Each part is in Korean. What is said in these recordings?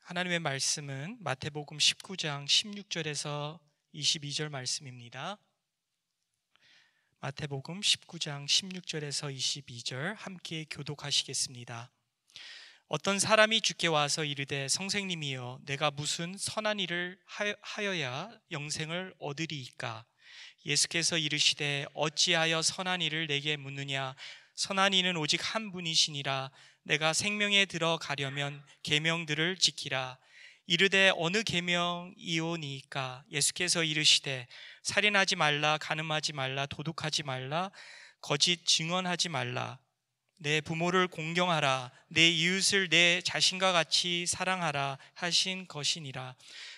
하나님의 말씀은 마태복음 19장 16절에서 22절 말씀입니다. 마태복음 19장 16절에서 22절 함께 교독하시겠습니다. 어떤 사람이 주께 와서 이르되 선생님이여 내가 무슨 선한 일을 하여야 영생을 얻으리이까? 예수께서 이르시되 어찌하여 선한 일을 내게 묻느냐? 선한 이는 오직 한 분이시니라. 내가 생명에 들어가려면 계명들을 지키라. 이르되 어느 계명이오니이까? 예수께서 이르시되 살인하지 말라, 간음하지 말라, 도둑하지 말라, 거짓 증언하지 말라, 내 부모를 공경하라, 내 이웃을 내 자신과 같이 사랑하라 하신 것이니라.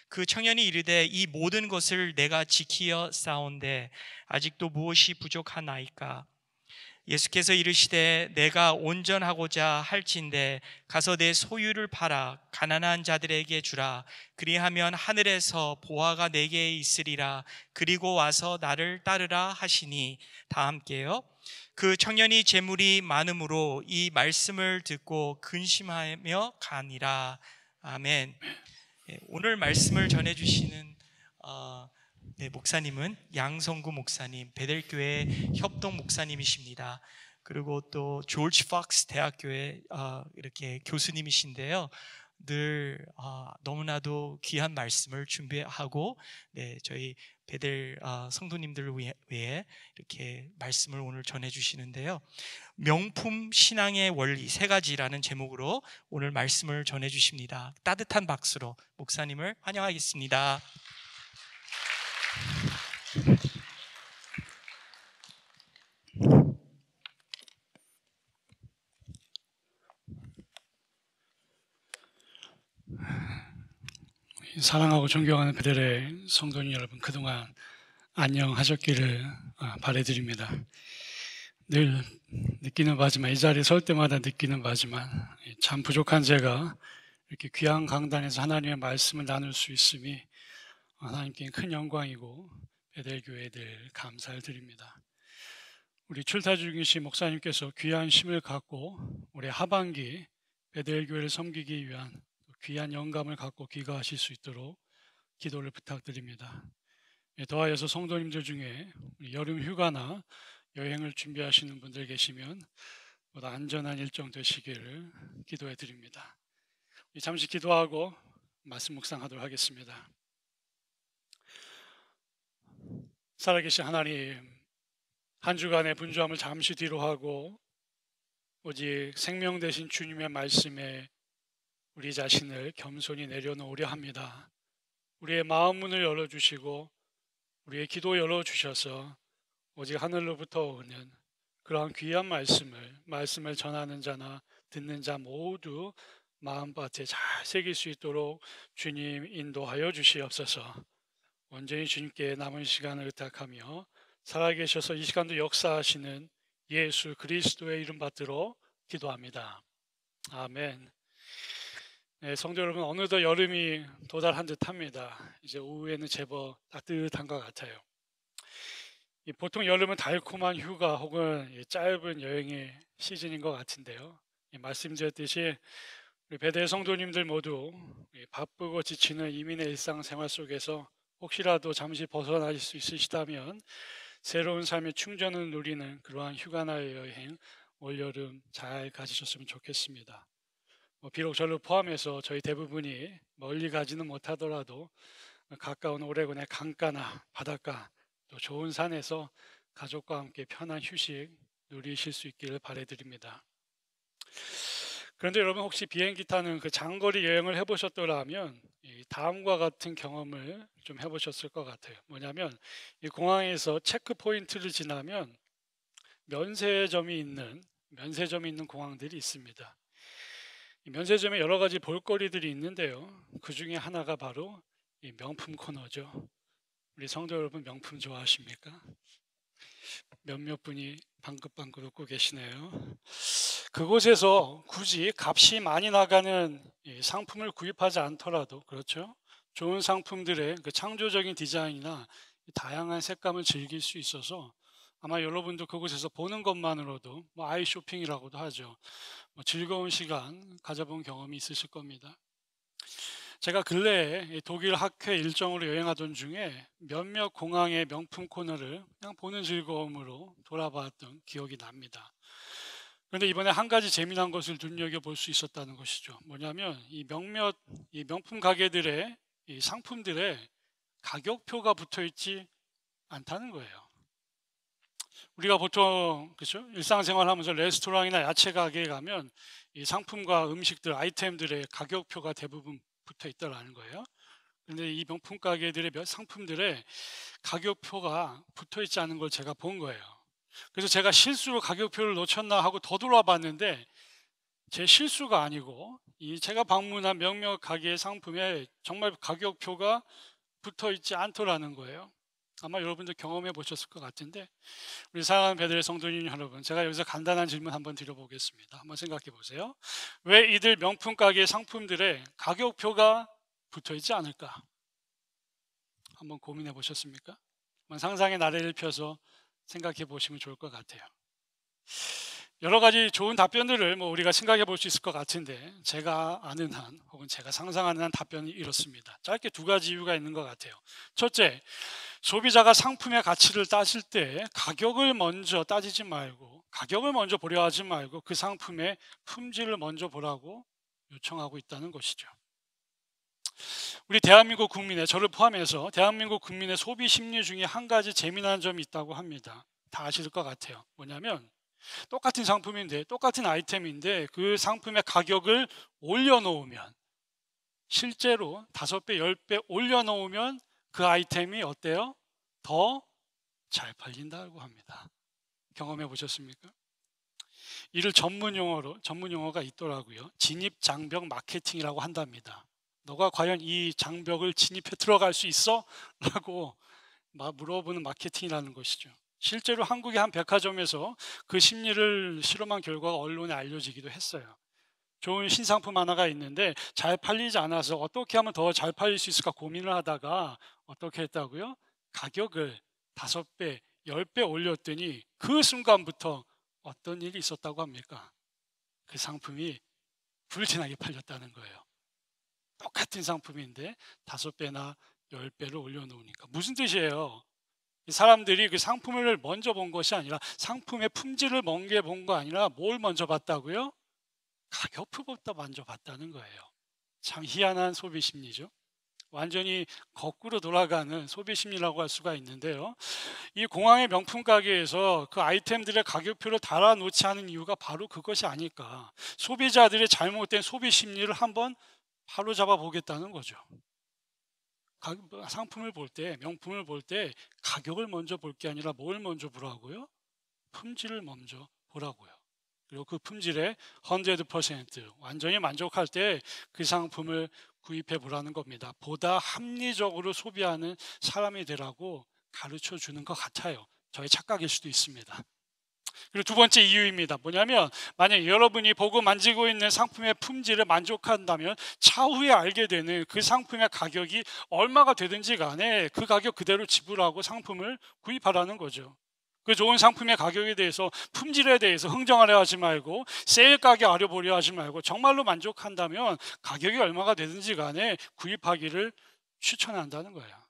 그 청년이 이르되 이 모든 것을 내가 지키어 싸운데 아직도 무엇이 부족하나이까? 예수께서 이르시되 내가 온전하고자 할진대 가서 내 소유를 팔아 가난한 자들에게 주라. 그리하면 하늘에서 보화가 내게 있으리라. 그리고 와서 나를 따르라 하시니. 다 함께요. 그 청년이 재물이 많음으로 이 말씀을 듣고 근심하며 가니라. 아멘. 오늘 말씀을 전해주시는 목사님은 양성구 목사님, 베델교회 협동 목사님이십니다. 그리고 또 조지 팍스 대학교의 이렇게 교수님이신데요. 늘 너무나도 귀한 말씀을 준비하고 저희 베델 성도님들을 위해 이렇게 말씀을 오늘 전해주시는데요. 명품 신앙의 원리 3가지라는 제목으로 오늘 말씀을 전해주십니다. 따뜻한 박수로 목사님을 환영하겠습니다. 사랑하고 존경하는 베델의 성도님 여러분, 그동안 안녕하셨기를 바라드립니다. 늘 느끼는 바지만, 이 자리에 설 때마다 느끼는 바지만, 참 부족한 제가 이렇게 귀한 강단에서 하나님의 말씀을 나눌 수 있음이 하나님께 큰 영광이고 베델 교회들 감사를 드립니다. 우리 출타 중이신 목사님께서 귀한 힘을 갖고 올해 하반기 베델 교회를 섬기기 위한 귀한 영감을 갖고 귀가하실 수 있도록 기도를 부탁드립니다. 더하여서 성도님들 중에 여름 휴가나 여행을 준비하시는 분들 계시면 모두 안전한 일정 되시기를 기도해 드립니다. 잠시 기도하고 말씀 묵상하도록 하겠습니다. 살아계신 하나님, 한 주간의 분주함을 잠시 뒤로 하고 오직 생명 되신 주님의 말씀에 우리 자신을 겸손히 내려놓으려 합니다. 우리의 마음 문을 열어주시고 우리의 기도 열어주셔서 오직 하늘로부터 오는 그러한 귀한 말씀을 전하는 자나 듣는 자 모두 마음밭에 잘 새길 수 있도록 주님 인도하여 주시옵소서. 온전히 주님께 남은 시간을 의탁하며 살아계셔서 이 시간도 역사하시는 예수 그리스도의 이름 받들어 기도합니다. 아멘. 성도 여러분, 어느덧 여름이 도달한 듯합니다. 이제 오후에는 제법 따뜻한 것 같아요. 보통 여름은 달콤한 휴가 혹은 짧은 여행의 시즌인 것 같은데요. 말씀드렸듯이 우리 베델 성도님들 모두 바쁘고 지치는 이민의 일상생활 속에서 혹시라도 잠시 벗어나실 수 있으시다면 새로운 삶의 충전을 누리는 그러한 휴가나 여행 올여름 잘 가지셨으면 좋겠습니다. 비록 저를 포함해서 저희 대부분이 멀리 가지는 못하더라도 가까운 오레곤의 강가나 바닷가 또 좋은 산에서 가족과 함께 편한 휴식 누리실 수 있기를 바라드립니다. 그런데 여러분, 혹시 비행기 타는 그 장거리 여행을 해보셨더라면 다음과 같은 경험을 좀 해보셨을 것 같아요. 뭐냐면 이 공항에서 체크 포인트를 지나면 면세점이 있는 공항들이 있습니다. 이 면세점에 여러 가지 볼거리들이 있는데요. 그 중에 하나가 바로 이 명품 코너죠. 우리 성도 여러분, 명품 좋아하십니까? 몇몇 분이 방긋방긋 웃고 계시네요. 그곳에서 굳이 값이 많이 나가는 상품을 구입하지 않더라도, 그렇죠? 좋은 상품들의 그 창조적인 디자인이나 다양한 색감을 즐길 수 있어서 아마 여러분도 그곳에서 보는 것만으로도 아이 쇼핑이라고도 하죠. 즐거운 시간 가져본 경험이 있으실 겁니다. 제가 근래에 이 독일 학회 일정으로 여행하던 중에 몇몇 공항의 명품 코너를 그냥 보는 즐거움으로 돌아봤던 기억이 납니다. 그런데 이번에 한 가지 재미난 것을 눈여겨볼 수 있었다는 것이죠. 뭐냐면 이 명품 가게들의 이 상품들의 가격표가 붙어 있지 않다는 거예요. 우리가 보통 그렇죠? 일상생활하면서 레스토랑이나 야채 가게에 가면 이 상품과 음식들, 아이템들의 가격표가 대부분 붙어 있다라는 거예요. 그런데 이 명품 가게들의 몇 상품들의 가격표가 붙어 있지 않은 걸 제가 본 거예요. 그래서 제가 실수로 가격표를 놓쳤나 하고 더 돌아봤는데 제 실수가 아니고 이 제가 방문한 몇몇 가게의 상품에 정말 가격표가 붙어 있지 않더라는 거예요. 아마 여러분도 경험해 보셨을 것 같은데, 우리 사랑하는 베델의 성도님 여러분, 제가 여기서 간단한 질문 한번 드려보겠습니다. 한번 생각해 보세요. 왜 이들 명품 가게 상품들의 가격표가 붙어 있지 않을까? 한번 고민해 보셨습니까? 한번 상상의 나래를 펴서 생각해 보시면 좋을 것 같아요. 여러 가지 좋은 답변들을 우리가 생각해 볼 수 있을 것 같은데, 제가 아는 한 혹은 제가 상상하는 한 답변이 이렇습니다. 짧게 두 가지 이유가 있는 것 같아요. 첫째, 소비자가 상품의 가치를 따질 때 가격을 먼저 따지지 말고, 가격을 먼저 보려 하지 말고 그 상품의 품질을 먼저 보라고 요청하고 있다는 것이죠. 우리 대한민국 국민의, 저를 포함해서 대한민국 국민의 소비 심리 중에 한 가지 재미난 점이 있다고 합니다. 다 아실 것 같아요. 뭐냐면 똑같은 상품인데, 똑같은 아이템인데 그 상품의 가격을 올려놓으면, 실제로 5배, 10배 올려놓으면 그 아이템이 어때요? 더 잘 팔린다고 합니다. 경험해 보셨습니까? 이를 전문 용어가 있더라고요. 진입 장벽 마케팅이라고 한답니다. 너가 과연 이 장벽을 진입해 들어갈 수 있어? 라고 물어보는 마케팅이라는 것이죠. 실제로 한국의 한 백화점에서 그 심리를 실험한 결과가 언론에 알려지기도 했어요. 좋은 신상품 하나가 있는데 잘 팔리지 않아서 어떻게 하면 더 잘 팔릴 수 있을까 고민을 하다가 어떻게 했다고요? 가격을 5배, 10배 올렸더니 그 순간부터 어떤 일이 있었다고 합니까? 그 상품이 불티나게 팔렸다는 거예요. 똑같은 상품인데 5배나 10배를 올려놓으니까. 무슨 뜻이에요? 사람들이 그 상품을 먼저 본 것이 아니라, 상품의 품질을 먼저 본 거 아니라 뭘 먼저 봤다고요? 가격표부터 먼저 봤다는 거예요. 참 희한한 소비 심리죠. 완전히 거꾸로 돌아가는 소비 심리라고 할 수가 있는데요. 이 공항의 명품 가게에서 그 아이템들의 가격표를 달아놓지 않은 이유가 바로 그것이 아닐까. 소비자들의 잘못된 소비 심리를 한번 바로잡아 보겠다는 거죠. 상품을 볼 때, 명품을 볼 때 가격을 먼저 볼 게 아니라 뭘 먼저 보라고요? 품질을 먼저 보라고요. 그리고 그 품질에 100% 완전히 만족할 때 그 상품을 구입해 보라는 겁니다. 보다 합리적으로 소비하는 사람이 되라고 가르쳐 주는 것 같아요. 저의 착각일 수도 있습니다. 그리고 두 번째 이유입니다. 뭐냐면, 만약 여러분이 보고 만지고 있는 상품의 품질을 만족한다면 차후에 알게 되는 그 상품의 가격이 얼마가 되든지 간에 그 가격 그대로 지불하고 상품을 구입하라는 거죠. 그 좋은 상품의 가격에 대해서, 품질에 대해서 흥정하려 하지 말고, 세일 가격 알아보려 하지 말고, 정말로 만족한다면 가격이 얼마가 되든지 간에 구입하기를 추천한다는 거예요.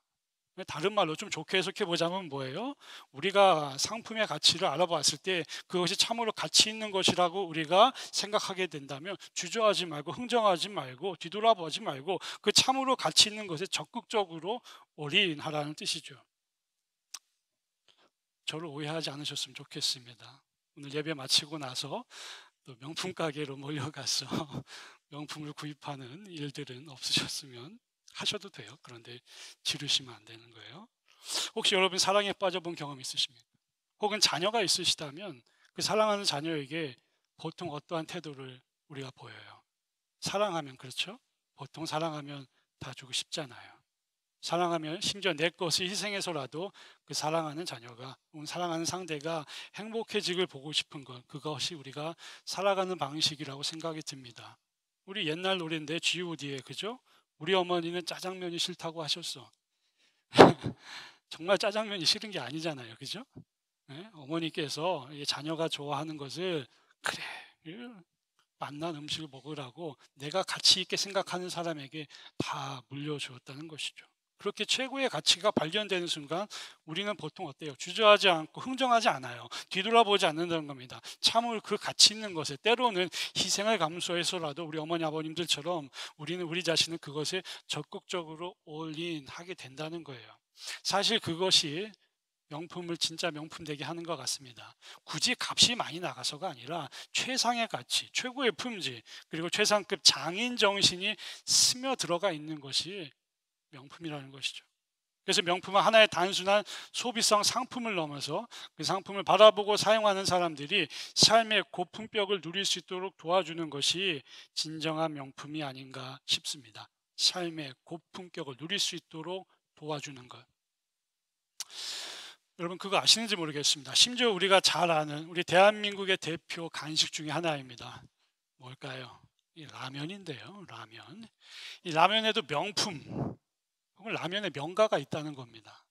다른 말로 좀 좋게 해석해 보자면 뭐예요? 우리가 상품의 가치를 알아봤을 때 그것이 참으로 가치 있는 것이라고 우리가 생각하게 된다면 주저하지 말고, 흥정하지 말고, 뒤돌아보지 말고 그 참으로 가치 있는 것에 적극적으로 올인하라는 뜻이죠. 저를 오해하지 않으셨으면 좋겠습니다. 오늘 예배 마치고 나서 또 명품 가게로 몰려가서 명품을 구입하는 일들은 없으셨으면 하셔도 돼요. 그런데 지르시면 안 되는 거예요. 혹시 여러분 사랑에 빠져본 경험 있으십니까? 혹은 자녀가 있으시다면 그 사랑하는 자녀에게 보통 어떠한 태도를 우리가 보여요? 사랑하면, 그렇죠? 보통 사랑하면 다 주고 싶잖아요. 사랑하면 심지어 내 것을 희생해서라도 그 사랑하는 자녀가, 혹은 사랑하는 상대가 행복해지길 보고 싶은 것, 그것이 우리가 살아가는 방식이라고 생각이 듭니다. 우리 옛날 노래인데 G.O.D의, 그죠? 우리 어머니는 짜장면이 싫다고 하셨어. 정말 짜장면이 싫은 게 아니잖아요, 그죠? 네? 어머니께서 자녀가 좋아하는 것을, 그래, 맛난 음식을 먹으라고 내가 가치 있게 생각하는 사람에게 다 물려주었다는 것이죠. 그렇게 최고의 가치가 발견되는 순간 우리는 보통 어때요? 주저하지 않고 흥정하지 않아요. 뒤돌아보지 않는다는 겁니다. 참으로 그 가치 있는 것에, 때로는 희생을 감수해서라도 우리 어머니 아버님들처럼 우리는 우리 자신을 그것에 적극적으로 올인하게 된다는 거예요. 사실 그것이 명품을 진짜 명품 되게 하는 것 같습니다. 굳이 값이 많이 나가서가 아니라 최상의 가치, 최고의 품질, 그리고 최상급 장인 정신이 스며들어가 있는 것이 명품이라는 것이죠. 그래서 명품은 하나의 단순한 소비성 상품을 넘어서 그 상품을 바라보고 사용하는 사람들이 삶의 고품격을 누릴 수 있도록 도와주는 것이 진정한 명품이 아닌가 싶습니다. 삶의 고품격을 누릴 수 있도록 도와주는 것. 여러분 그거 아시는지 모르겠습니다. 심지어 우리가 잘 아는 우리 대한민국의 대표 간식 중에 하나입니다. 뭘까요? 이 라면인데요. 라면. 이 라면에도 명품, 혹은 라면에 명가가 있다는 겁니다.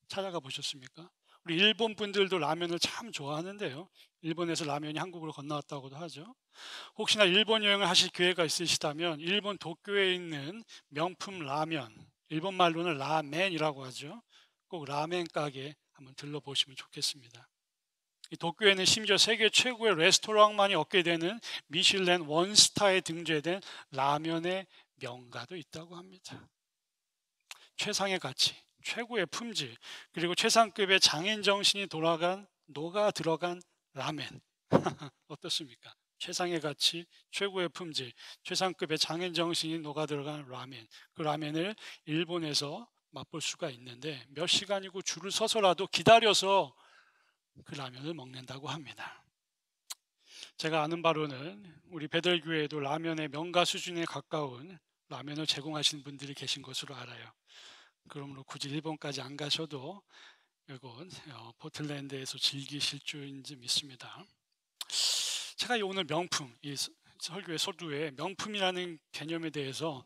찾아가 보셨습니까? 우리 일본 분들도 라면을 참 좋아하는데요. 일본에서 라면이 한국으로 건너왔다고도 하죠. 혹시나 일본 여행을 하실 기회가 있으시다면 일본 도쿄에 있는 명품 라면, 일본 말로는 라멘이라고 하죠. 꼭 라멘 가게 한번 들러보시면 좋겠습니다. 이 도쿄에는 심지어 세계 최고의 레스토랑만이 얻게 되는 미슐랭 원스타에 등재된 라면의 명가도 있다고 합니다. 최상의 가치, 최고의 품질, 그리고 최상급의 장인 정신이 녹아 들어간 라멘. 어떻습니까? 최상의 가치, 최고의 품질, 최상급의 장인 정신이 녹아 들어간 라멘. 그 라멘을 일본에서 맛볼 수가 있는데 몇 시간이고 줄을 서서라도 기다려서 그 라면을 먹는다고 합니다. 제가 아는 바로는 우리 베들교회에도 라면의 명가 수준에 가까운 라면을 제공하시는 분들이 계신 것으로 알아요. 그러므로 굳이 일본까지 안 가셔도 이곳 포틀랜드에서 즐기실 줄인지 믿습니다. 제가 오늘 명품, 이 설교의 서두에 명품이라는 개념에 대해서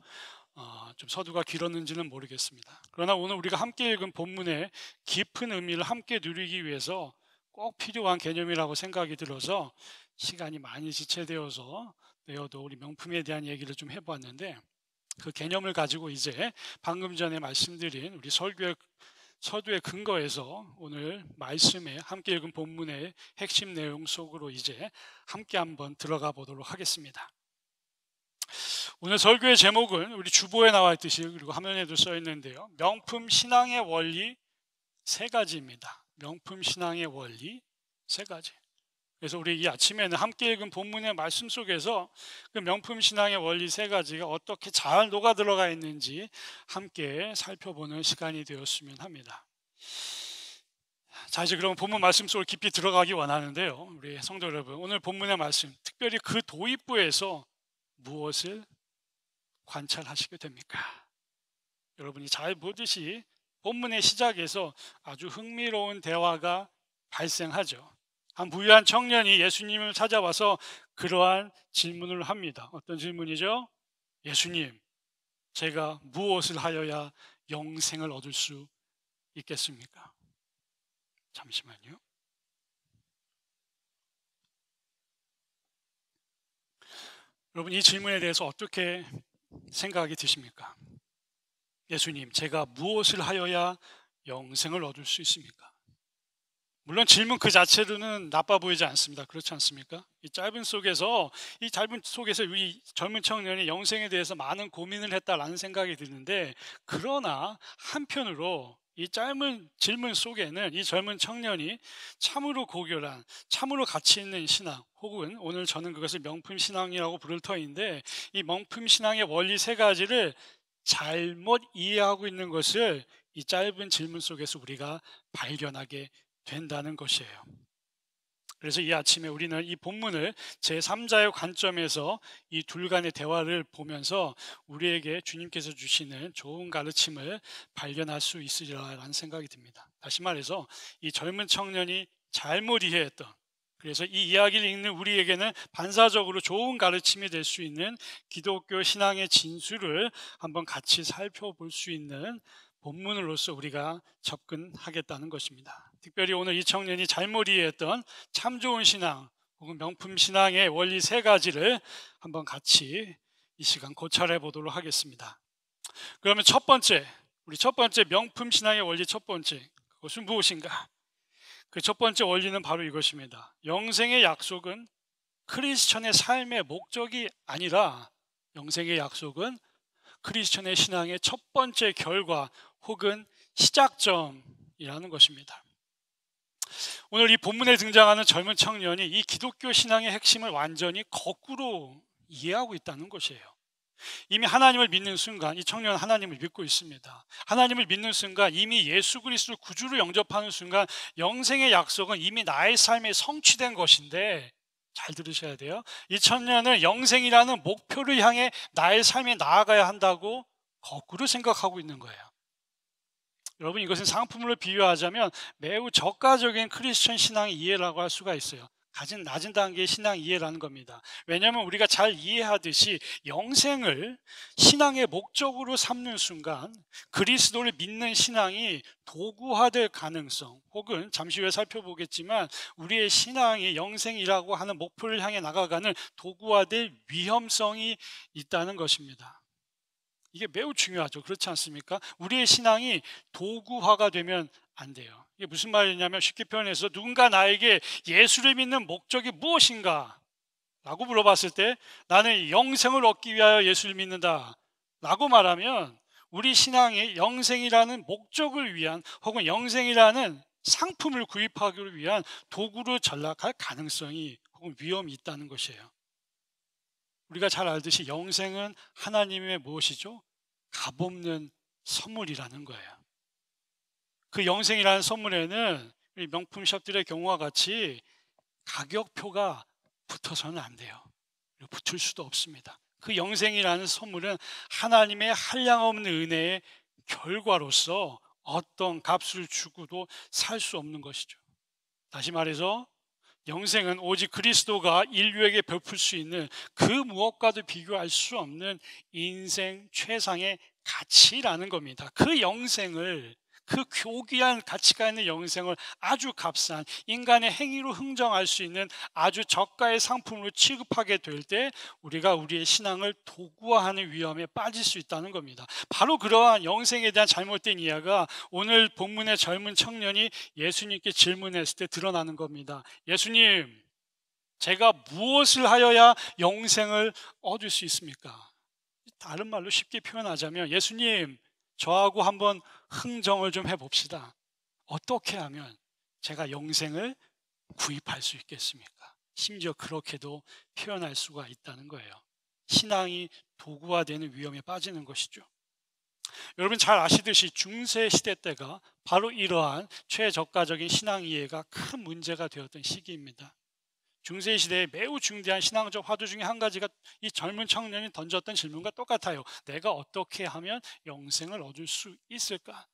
좀 서두가 길었는지는 모르겠습니다. 그러나 오늘 우리가 함께 읽은 본문의 깊은 의미를 함께 누리기 위해서 꼭 필요한 개념이라고 생각이 들어서 시간이 많이 지체되어서 되어도 우리 명품에 대한 얘기를 좀 해보았는데 그 개념을 가지고 이제 방금 전에 말씀드린 우리 서두의 근거에서 오늘 말씀에 함께 읽은 본문의 핵심 내용 속으로 이제 함께 한번 들어가 보도록 하겠습니다. 오늘 설교의 제목은 우리 주보에 나와 있듯이 그리고 화면에도 써 있는데요. 명품 신앙의 원리 세 가지입니다. 명품 신앙의 원리 세 가지. 그래서 우리 이 아침에는 함께 읽은 본문의 말씀 속에서 그 명품 신앙의 원리 세 가지가 어떻게 잘 녹아 들어가 있는지 함께 살펴보는 시간이 되었으면 합니다. 자, 이제 그럼 본문 말씀 속으로 깊이 들어가기 원하는데요. 우리 성도 여러분, 오늘 본문의 말씀, 특별히 그 도입부에서 무엇을 관찰하시게 됩니까? 여러분이 잘 보듯이 본문의 시작에서 아주 흥미로운 대화가 발생하죠. 한 부유한 청년이 예수님을 찾아와서 그러한 질문을 합니다. 어떤 질문이죠? 예수님, 제가 무엇을 하여야 영생을 얻을 수 있겠습니까? 잠시만요. 여러분 이 질문에 대해서 어떻게 생각이 드십니까? 예수님, 제가 무엇을 하여야 영생을 얻을 수 있습니까? 물론 질문 그 자체로는 나빠 보이지 않습니다. 그렇지 않습니까? 이 짧은 속에서 이 젊은 청년이 영생에 대해서 많은 고민을 했다라는 생각이 드는데, 그러나 한편으로 이 짧은 질문 속에는 이 젊은 청년이 참으로 고결한, 참으로 가치 있는 신앙, 혹은 오늘 저는 그것을 명품 신앙이라고 부를 터인데, 이 명품 신앙의 원리 세 가지를 잘못 이해하고 있는 것을 이 짧은 질문 속에서 우리가 발견하게 된다는 것이에요. 그래서 이 아침에 우리는 이 본문을 제3자의 관점에서 이 둘 간의 대화를 보면서 우리에게 주님께서 주시는 좋은 가르침을 발견할 수 있으리라는 생각이 듭니다. 다시 말해서 이 젊은 청년이 잘못 이해했던, 그래서 이 이야기를 읽는 우리에게는 반사적으로 좋은 가르침이 될 수 있는 기독교 신앙의 진수를 한번 같이 살펴볼 수 있는 본문으로서 우리가 접근하겠다는 것입니다. 특별히 오늘 이 청년이 잘못 이해했던 참 좋은 신앙, 혹은 명품 신앙의 원리 세 가지를 한번 같이 이 시간 고찰해 보도록 하겠습니다. 그러면 첫 번째, 우리 첫 번째 명품 신앙의 원리 첫 번째, 그것은 무엇인가? 그 첫 번째 원리는 바로 이것입니다. 영생의 약속은 크리스천의 삶의 목적이 아니라 영생의 약속은 크리스천의 신앙의 첫 번째 결과 혹은 시작점이라는 것입니다. 오늘 이 본문에 등장하는 젊은 청년이 이 기독교 신앙의 핵심을 완전히 거꾸로 이해하고 있다는 것이에요. 이미 하나님을 믿는 순간 이 청년은 하나님을 믿고 있습니다. 하나님을 믿는 순간 이미 예수 그리스도를 구주로 영접하는 순간 영생의 약속은 이미 나의 삶에 성취된 것인데, 잘 들으셔야 돼요. 이 청년은 영생이라는 목표를 향해 나의 삶에 나아가야 한다고 거꾸로 생각하고 있는 거예요. 여러분, 이것은 상품으로 비유하자면 매우 저가적인 크리스천 신앙의 이해라고 할 수가 있어요. 가진 낮은 단계의 신앙 이해라는 겁니다. 왜냐하면 우리가 잘 이해하듯이 영생을 신앙의 목적으로 삼는 순간 그리스도를 믿는 신앙이 도구화될 가능성, 혹은 잠시 후에 살펴보겠지만 우리의 신앙이 영생이라고 하는 목표를 향해 나가가는 도구화될 위험성이 있다는 것입니다. 이게 매우 중요하죠. 그렇지 않습니까? 우리의 신앙이 도구화가 되면 안 돼요. 이게 무슨 말이냐면, 쉽게 표현해서 누군가 나에게 예수를 믿는 목적이 무엇인가? 라고 물어봤을 때 나는 영생을 얻기 위하여 예수를 믿는다 라고 말하면 우리 신앙이 영생이라는 목적을 위한 혹은 영생이라는 상품을 구입하기 위한 도구로 전락할 가능성이 혹은 위험이 있다는 것이에요. 우리가 잘 알듯이 영생은 하나님의 무엇이죠? 값없는 선물이라는 거예요. 그 영생이라는 선물에는 우리 명품 샵들의 경우와 같이 가격표가 붙어서는 안 돼요. 붙을 수도 없습니다. 그 영생이라는 선물은 하나님의 한량없는 은혜의 결과로서 어떤 값을 주고도 살 수 없는 것이죠. 다시 말해서 영생은 오직 그리스도가 인류에게 베풀 수 있는 그 무엇과도 비교할 수 없는 인생 최상의 가치라는 겁니다. 그 영생을, 그 교귀한 가치가 있는 영생을 아주 값싼 인간의 행위로 흥정할 수 있는 아주 저가의 상품으로 취급하게 될 때 우리가 우리의 신앙을 도구화하는 위험에 빠질 수 있다는 겁니다. 바로 그러한 영생에 대한 잘못된 이해가 오늘 본문의 젊은 청년이 예수님께 질문했을 때 드러나는 겁니다. 예수님, 제가 무엇을 하여야 영생을 얻을 수 있습니까? 다른 말로 쉽게 표현하자면, 예수님, 저하고 한번 흥정을 좀 해봅시다. 어떻게 하면 제가 영생을 구입할 수 있겠습니까? 심지어 그렇게도 표현할 수가 있다는 거예요. 신앙이 도구화되는 위험에 빠지는 것이죠. 여러분 잘 아시듯이 중세 시대 때가 바로 이러한 최저가적인 신앙 이해가 큰 문제가 되었던 시기입니다. 중세 시대의 매우 중대한 신앙적 화두 중에 한 가지가 이 젊은 청년이 던졌던 질문과 똑같아요. 내가 어떻게 하면 영생을 얻을 수 있을까?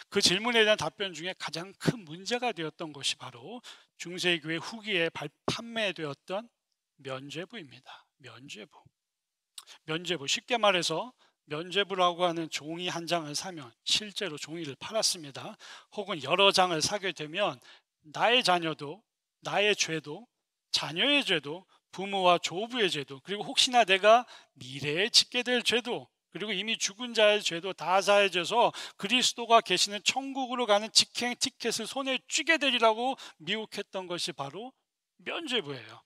그 질문에 대한 답변 중에 가장 큰 문제가 되었던 것이 바로 중세교회 후기에 판매되었던 면죄부입니다. 면죄부, 쉽게 말해서 면죄부라고 하는 종이 한 장을 사면 실제로 종이를 팔았습니다. 혹은 여러 장을 사게 되면 나의 자녀도, 나의 죄도, 자녀의 죄도, 부모와 조부의 죄도, 그리고 혹시나 내가 미래에 짓게 될 죄도, 그리고 이미 죽은 자의 죄도 다 사해져서 그리스도가 계시는 천국으로 가는 직행 티켓을 손에 쥐게 되리라고 미혹했던 것이 바로 면죄부예요.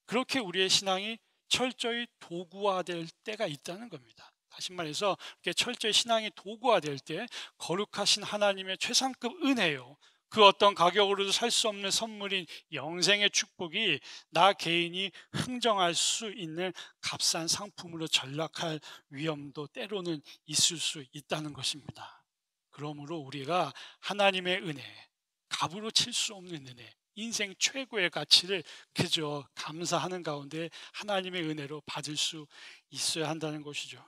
그렇게 우리의 신앙이 철저히 도구화될 때가 있다는 겁니다. 다시 말해서 이렇게 철저히 신앙이 도구화될 때 거룩하신 하나님의 최상급 은혜요, 그 어떤 가격으로도 살 수 없는 선물인 영생의 축복이 나 개인이 흥정할 수 있는 값싼 상품으로 전락할 위험도 때로는 있을 수 있다는 것입니다. 그러므로 우리가 하나님의 은혜, 값으로 칠 수 없는 은혜, 인생 최고의 가치를 그저 감사하는 가운데 하나님의 은혜로 받을 수 있어야 한다는 것이죠.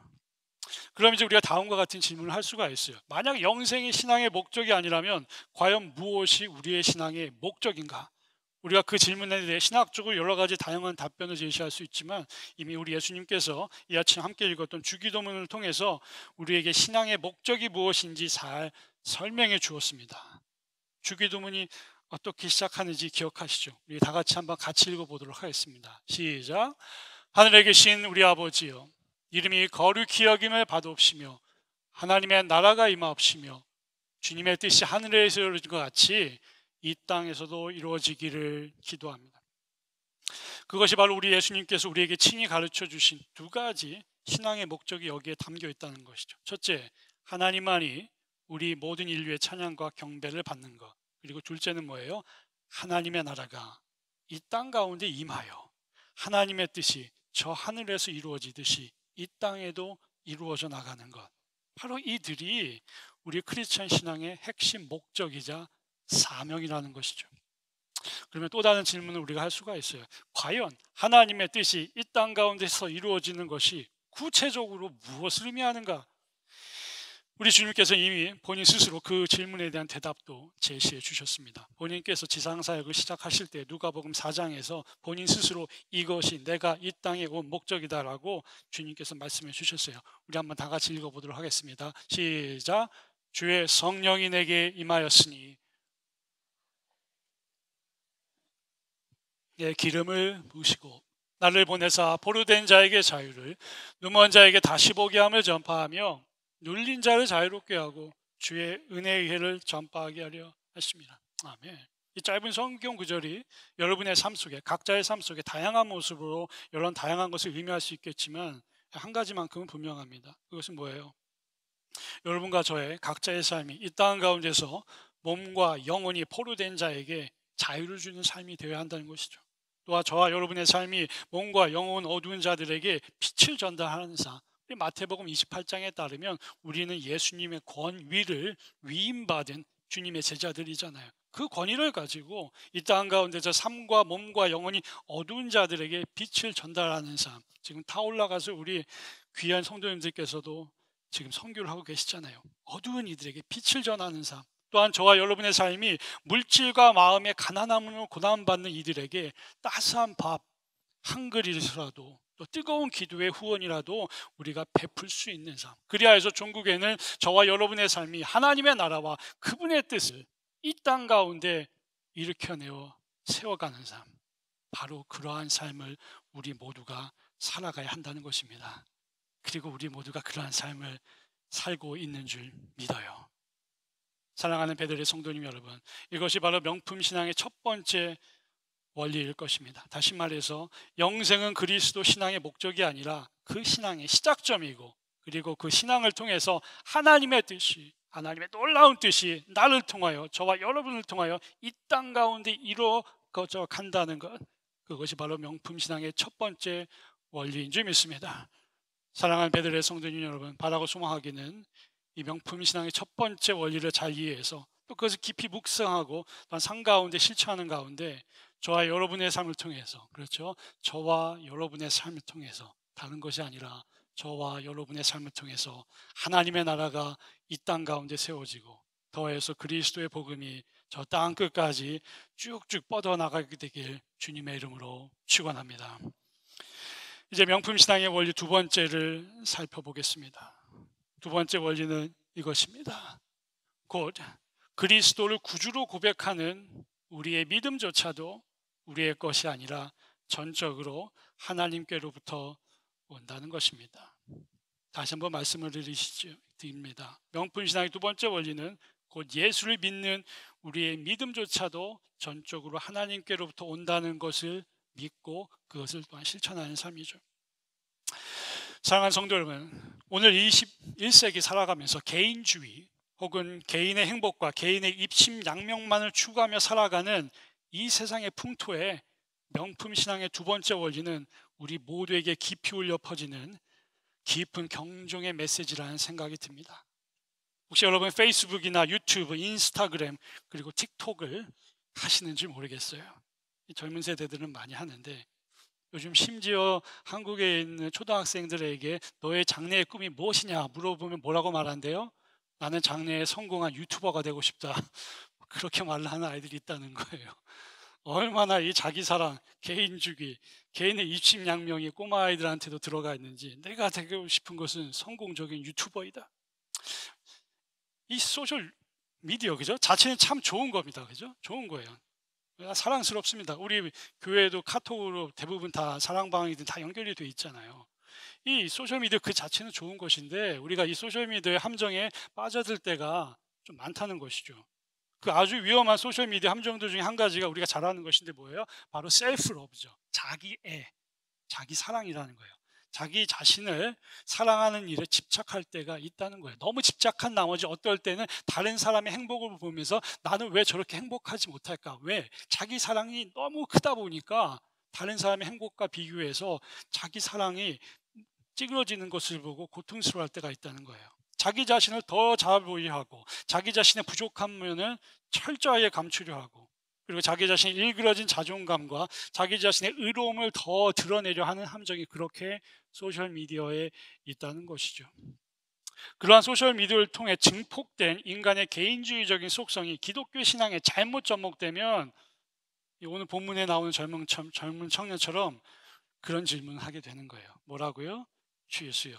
그럼 이제 우리가 다음과 같은 질문을 할 수가 있어요. 만약 영생이 신앙의 목적이 아니라면 과연 무엇이 우리의 신앙의 목적인가? 우리가 그 질문에 대해 신학적으로 여러 가지 다양한 답변을 제시할 수 있지만 이미 우리 예수님께서 이 아침 함께 읽었던 주기도문을 통해서 우리에게 신앙의 목적이 무엇인지 잘 설명해 주었습니다. 주기도문이 어떻게 시작하는지 기억하시죠? 우리 다 같이 한번 같이 읽어보도록 하겠습니다. 시작. 하늘에 계신 우리 아버지여, 이름이 거룩히 여김을 받옵시며 하나님의 나라가 임하옵시며 주님의 뜻이 하늘에서 이루어진 것 같이 이 땅에서도 이루어지기를 기도합니다. 그것이 바로 우리 예수님께서 우리에게 친히 가르쳐 주신 두 가지 신앙의 목적이 여기에 담겨 있다는 것이죠. 첫째, 하나님만이 우리 모든 인류의 찬양과 경배를 받는 것. 그리고 둘째는 뭐예요? 하나님의 나라가 이 땅 가운데 임하여 하나님의 뜻이 저 하늘에서 이루어지듯이 이 땅에도 이루어져 나가는 것. 바로 이들이 우리 크리스천 신앙의 핵심 목적이자 사명이라는 것이죠. 그러면 또 다른 질문을 우리가 할 수가 있어요. 과연 하나님의 뜻이 이 땅 가운데서 이루어지는 것이 구체적으로 무엇을 의미하는가? 우리 주님께서 이미 본인 스스로 그 질문에 대한 대답도 제시해 주셨습니다. 본인께서 지상사역을 시작하실 때 누가복음 4장에서 본인 스스로 이것이 내가 이 땅에 온 목적이다라고 주님께서 말씀해 주셨어요. 우리 한번 다 같이 읽어보도록 하겠습니다. 시작. 주의 성령이 내게 임하였으니 내 기름을 부으시고 나를 보내사 포로된 자에게 자유를, 누먼 자에게 다시 보게 함을 전파하며 눌린 자를 자유롭게 하고 주의 은혜의 해를 전파하게 하려 하십니다. 아멘. 이 짧은 성경 구절이 여러분의 삶 속에, 각자의 삶 속에 다양한 모습으로 이런 다양한 것을 의미할 수 있겠지만 한 가지만큼은 분명합니다. 그것은 뭐예요? 여러분과 저의 각자의 삶이 이 땅 가운데서 몸과 영혼이 포로된 자에게 자유를 주는 삶이 되어야 한다는 것이죠. 또한 저와 여러분의 삶이 몸과 영혼 어두운 자들에게 빛을 전달하는 삶. 마태복음 28장에 따르면 우리는 예수님의 권위를 위임받은 주님의 제자들이잖아요. 그 권위를 가지고 이 땅 가운데서 삶과 몸과 영혼이 어두운 자들에게 빛을 전달하는 삶. 지금 타 올라가서 우리 귀한 성도님들께서도 지금 선교를 하고 계시잖아요. 어두운 이들에게 빛을 전하는 삶. 또한 저와 여러분의 삶이 물질과 마음의 가난함으로 고난받는 이들에게 따스한 밥 한 그릇이라도, 또 뜨거운 기도의 후원이라도 우리가 베풀 수 있는 삶. 그리하여서 종국에는 저와 여러분의 삶이 하나님의 나라와 그분의 뜻을 이 땅 가운데 일으켜내어 세워가는 삶. 바로 그러한 삶을 우리 모두가 살아가야 한다는 것입니다. 그리고 우리 모두가 그러한 삶을 살고 있는 줄 믿어요. 사랑하는 베들레 성도님 여러분, 이것이 바로 명품 신앙의 첫 번째 원리일 것입니다. 다시 말해서 영생은 그리스도 신앙의 목적이 아니라 그 신앙의 시작점이고, 그리고 그 신앙을 통해서 하나님의 뜻이, 하나님의 놀라운 뜻이 나를 통하여, 저와 여러분을 통하여 이 땅 가운데 이루어져 간다는 것, 그것이 바로 명품 신앙의 첫 번째 원리인 줄 믿습니다. 사랑하는 베들레 성도님 여러분, 바라고 소망하기는 이 명품 신앙의 첫 번째 원리를 잘 이해해서 또 그것을 깊이 묵상하고 또한 삶 가운데 실천하는 가운데 저와 여러분의 삶을 통해서, 그렇죠? 저와 여러분의 삶을 통해서, 다른 것이 아니라 저와 여러분의 삶을 통해서 하나님의 나라가 이 땅 가운데 세워지고 더해서 그리스도의 복음이 저 땅 끝까지 쭉쭉 뻗어나가게 되길 주님의 이름으로 축원합니다. 이제 명품 신앙의 원리 두 번째를 살펴보겠습니다. 두 번째 원리는 이것입니다. 곧 그리스도를 구주로 고백하는 우리의 믿음조차도 우리의 것이 아니라 전적으로 하나님께로부터 온다는 것입니다. 다시 한번 말씀을 드립니다. 명품 신앙의 두 번째 원리는 곧 예수를 믿는 우리의 믿음조차도 전적으로 하나님께로부터 온다는 것을 믿고 그것을 또한 실천하는 삶이죠. 사랑하는 성도 여러분, 오늘 21세기 살아가면서 개인주의 혹은 개인의 행복과 개인의 입심양명만을 추구하며 살아가는 이 세상의 풍토에 명품 신앙의 두 번째 원리는 우리 모두에게 깊이 울려 퍼지는 깊은 경종의 메시지라는 생각이 듭니다. 혹시 여러분 페이스북이나 유튜브, 인스타그램 그리고 틱톡을 하시는지 모르겠어요. 젊은 세대들은 많이 하는데 요즘 심지어 한국에 있는 초등학생들에게 너의 장래의 꿈이 무엇이냐 물어보면 뭐라고 말한대요? 나는 장래에 성공한 유튜버가 되고 싶다. 그렇게 말하는 아이들이 있다는 거예요. 얼마나 이 자기사랑, 개인주의, 개인의 입심양명이 꼬마 아이들한테도 들어가 있는지, 내가 되고 싶은 것은 성공적인 유튜버이다. 이 소셜 미디어, 그죠? 자체는 참 좋은 겁니다, 그죠? 좋은 거예요. 사랑스럽습니다. 우리 교회도 카톡으로 대부분 다 사랑방이든 다 연결이 돼 있잖아요. 이 소셜미디어 그 자체는 좋은 것인데 우리가 이 소셜미디어의 함정에 빠져들 때가 좀 많다는 것이죠. 그 아주 위험한 소셜미디어 함정들 중에 한 가지가 우리가 잘 아는 것인데 뭐예요? 바로 셀프러브죠. 자기애, 자기 사랑이라는 거예요. 자기 자신을 사랑하는 일에 집착할 때가 있다는 거예요. 너무 집착한 나머지 어떨 때는 다른 사람의 행복을 보면서 나는 왜 저렇게 행복하지 못할까? 왜? 자기 사랑이 너무 크다 보니까 다른 사람의 행복과 비교해서 자기 사랑이 찌그러지는 것을 보고 고통스러워할 때가 있다는 거예요. 자기 자신을 더 잘 보이하고 자기 자신의 부족한 면을 철저하게 감추려 하고 그리고 자기 자신의 일그러진 자존감과 자기 자신의 의로움을 더 드러내려 하는 함정이 그렇게 소셜미디어에 있다는 것이죠. 그러한 소셜미디어를 통해 증폭된 인간의 개인주의적인 속성이 기독교 신앙에 잘못 접목되면 오늘 본문에 나오는 젊은 청년처럼 그런 질문을 하게 되는 거예요. 뭐라고요? 주 예수요,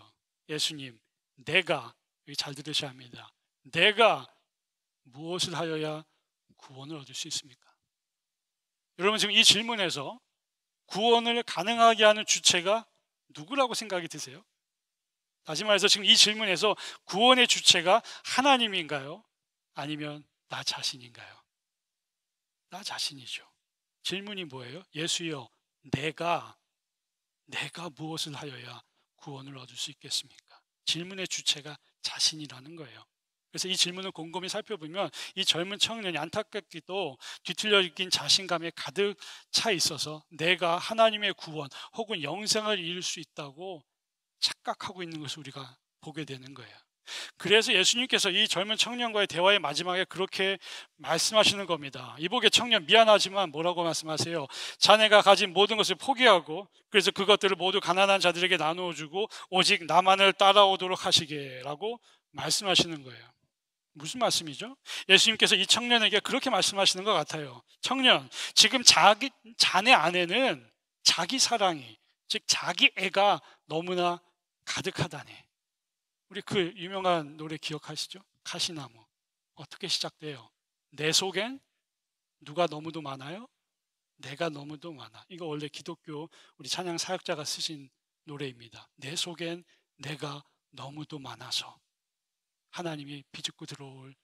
예수님, 내가, 여기 잘 들으셔야 합니다. 내가 무엇을 하여야 구원을 얻을 수 있습니까? 여러분 지금 이 질문에서 구원을 가능하게 하는 주체가 누구라고 생각이 드세요? 다시 말해서 지금 이 질문에서 구원의 주체가 하나님인가요? 아니면 나 자신인가요? 나 자신이죠. 질문이 뭐예요? 예수여, 내가 무엇을 하여야 구원을 얻을 수 있겠습니까? 질문의 주체가 자신이라는 거예요. 그래서 이 질문을 곰곰이 살펴보면 이 젊은 청년이 안타깝게도 뒤틀려 있긴 자신감에 가득 차 있어서 내가 하나님의 구원 혹은 영생을 이룰 수 있다고 착각하고 있는 것을 우리가 보게 되는 거예요. 그래서 예수님께서 이 젊은 청년과의 대화의 마지막에 그렇게 말씀하시는 겁니다. 이복의 청년, 미안하지만 뭐라고 말씀하세요? 자네가 가진 모든 것을 포기하고 그래서 그것들을 모두 가난한 자들에게 나누어 주고 오직 나만을 따라오도록 하시게라고 말씀하시는 거예요. 무슨 말씀이죠? 예수님께서 이 청년에게 그렇게 말씀하시는 것 같아요. 청년, 지금 자네 안에는 자기 사랑이, 즉 자기 애가 너무나 가득하다네. 우리 그 유명한 노래 기억하시죠? 가시나무. 어떻게 시작돼요? 내 속엔 누가 너무도 많아요? 내가 너무도 많아. 이거 원래 기독교 우리 찬양 사역자가 쓰신 노래입니다. 내 속엔 내가 너무도 많아서 하나님이 비집고 들어올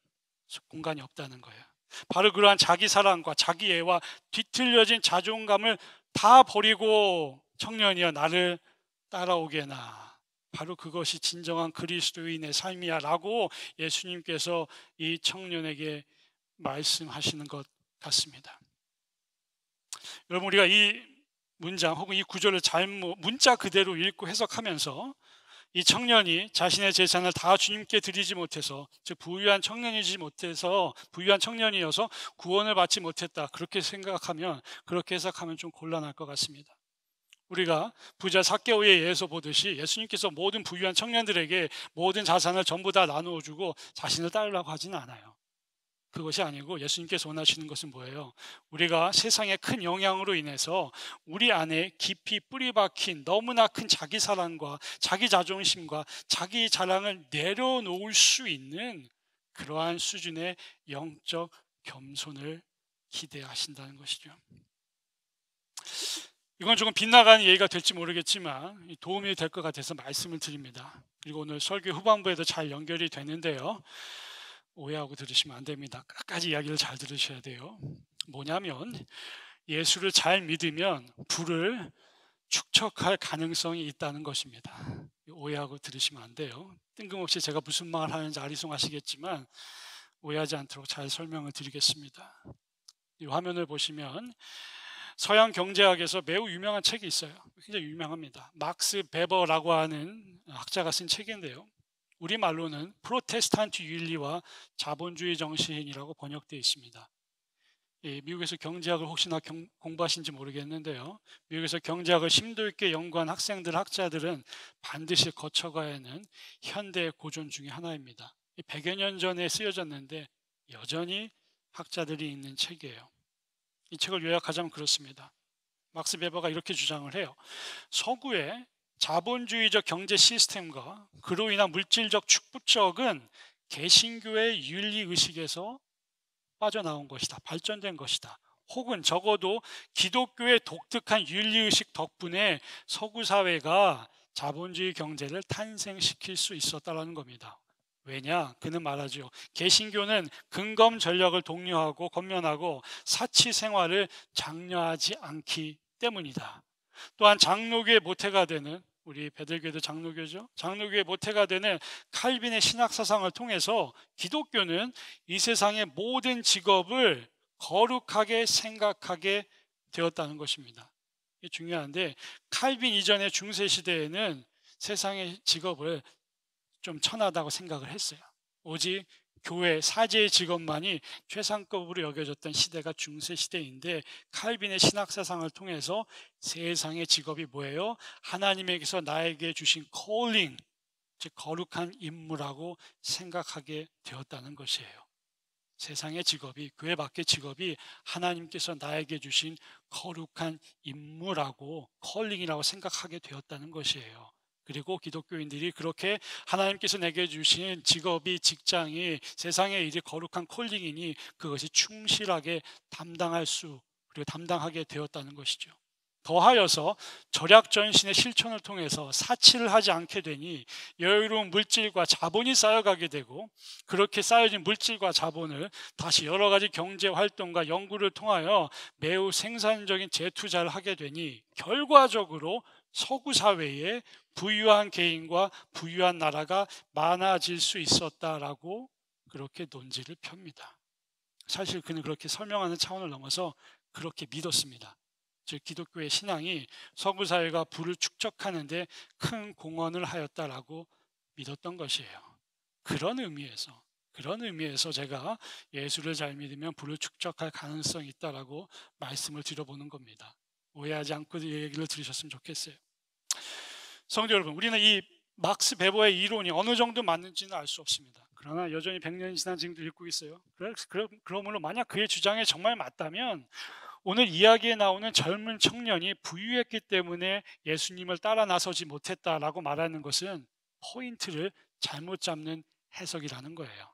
공간이 없다는 거예요. 바로 그러한 자기 사랑과 자기 애와 뒤틀려진 자존감을 다 버리고 청년이여 나를 따라오게나. 바로 그것이 진정한 그리스도인의 삶이야 라고 예수님께서 이 청년에게 말씀하시는 것 같습니다. 여러분 우리가 이 문장 혹은 이 구절을 잘못 문자 그대로 읽고 해석하면서 이 청년이 자신의 재산을 다 주님께 드리지 못해서 즉 부유한 청년이어서 구원을 받지 못했다 그렇게 생각하면 그렇게 해석하면 좀 곤란할 것 같습니다. 우리가 부자 삭개오에 의해서 보듯이 예수님께서 모든 부유한 청년들에게 모든 자산을 전부 다 나누어 주고 자신을 따르라고 하지는 않아요. 그것이 아니고 예수님께서 원하시는 것은 뭐예요? 우리가 세상의 큰 영향으로 인해서 우리 안에 깊이 뿌리 박힌 너무나 큰 자기 사랑과 자기 자존심과 자기 자랑을 내려놓을 수 있는 그러한 수준의 영적 겸손을 기대하신다는 것이죠. 이건 조금 빗나가는 얘기가 될지 모르겠지만 도움이 될 것 같아서 말씀을 드립니다. 그리고 오늘 설교 후반부에도 잘 연결이 되는데요. 오해하고 들으시면 안 됩니다. 끝까지 이야기를 잘 들으셔야 돼요. 뭐냐면 예수를 잘 믿으면 부를 축적할 가능성이 있다는 것입니다. 오해하고 들으시면 안 돼요. 뜬금없이 제가 무슨 말을 하는지 아리송하시겠지만 오해하지 않도록 잘 설명을 드리겠습니다. 이 화면을 보시면 서양 경제학에서 매우 유명한 책이 있어요. 굉장히 유명합니다. 막스 베버라고 하는 학자가 쓴 책인데요. 우리말로는 프로테스탄트 윤리와 자본주의 정신이라고 번역되어 있습니다. 미국에서 경제학을 혹시나 공부하신지 모르겠는데요. 미국에서 경제학을 심도 있게 연구한 학자들은 반드시 거쳐가야 하는 현대 고전 중에 하나입니다. 100여 년 전에 쓰여졌는데 여전히 학자들이 읽는 책이에요. 이 책을 요약하자면 그렇습니다. 막스 베버가 이렇게 주장을 해요. 서구의 자본주의적 경제 시스템과 그로 인한 물질적 축복적은 개신교의 윤리의식에서 빠져나온 것이다. 발전된 것이다. 혹은 적어도 기독교의 독특한 윤리의식 덕분에 서구 사회가 자본주의 경제를 탄생시킬 수 있었다는 겁니다. 왜냐? 그는 말하죠. 개신교는 근검 전략을 독려하고 권면하고 사치 생활을 장려하지 않기 때문이다. 또한 장로교의 모태가 되는, 우리 베들교도 장로교죠. 장로교의 모태가 되는 칼빈의 신학 사상을 통해서 기독교는 이 세상의 모든 직업을 거룩하게 생각하게 되었다는 것입니다. 이게 중요한데, 칼빈 이전의 중세 시대에는 세상의 직업을 좀 천하다고 생각을 했어요. 오직 교회 사제의 직업만이 최상급으로 여겨졌던 시대가 중세 시대인데, 칼빈의 신학 사상을 통해서 세상의 직업이 뭐예요? 하나님에게서 나에게 주신 calling, 즉 거룩한 임무라고 생각하게 되었다는 것이에요. 세상의 직업이, 교회 밖의 직업이 하나님께서 나에게 주신 거룩한 임무라고, 컬링이라고 생각하게 되었다는 것이에요. 그리고 기독교인들이 그렇게 하나님께서 내게 주신 직업이, 직장이 세상의 일이 거룩한 콜링이니 그것이 충실하게 담당할 수, 그리고 담당하게 되었다는 것이죠. 더하여서 절약전신의 실천을 통해서 사치를 하지 않게 되니 여유로운 물질과 자본이 쌓여가게 되고, 그렇게 쌓여진 물질과 자본을 다시 여러 가지 경제활동과 연구를 통하여 매우 생산적인 재투자를 하게 되니 결과적으로 서구 사회에 부유한 개인과 부유한 나라가 많아질 수 있었다라고 그렇게 논지를 펴니다. 사실 그는 그렇게 설명하는 차원을 넘어서 그렇게 믿었습니다. 즉 기독교의 신앙이 서구 사회가 부를 축적하는 데 큰 공헌을 하였다라고 믿었던 것이에요. 그런 의미에서 제가 예수를 잘 믿으면 부를 축적할 가능성이 있다라고 말씀을 드려보는 겁니다. 오해하지 않고 이 얘기를 들으셨으면 좋겠어요. 성도 여러분, 우리는 이 막스 베버의 이론이 어느 정도 맞는지는 알 수 없습니다. 그러나 여전히 100년이 지난 지금도 읽고 있어요. 그러므로 만약 그의 주장이 정말 맞다면 오늘 이야기에 나오는 젊은 청년이 부유했기 때문에 예수님을 따라 나서지 못했다라고 말하는 것은 포인트를 잘못 잡는 해석이라는 거예요.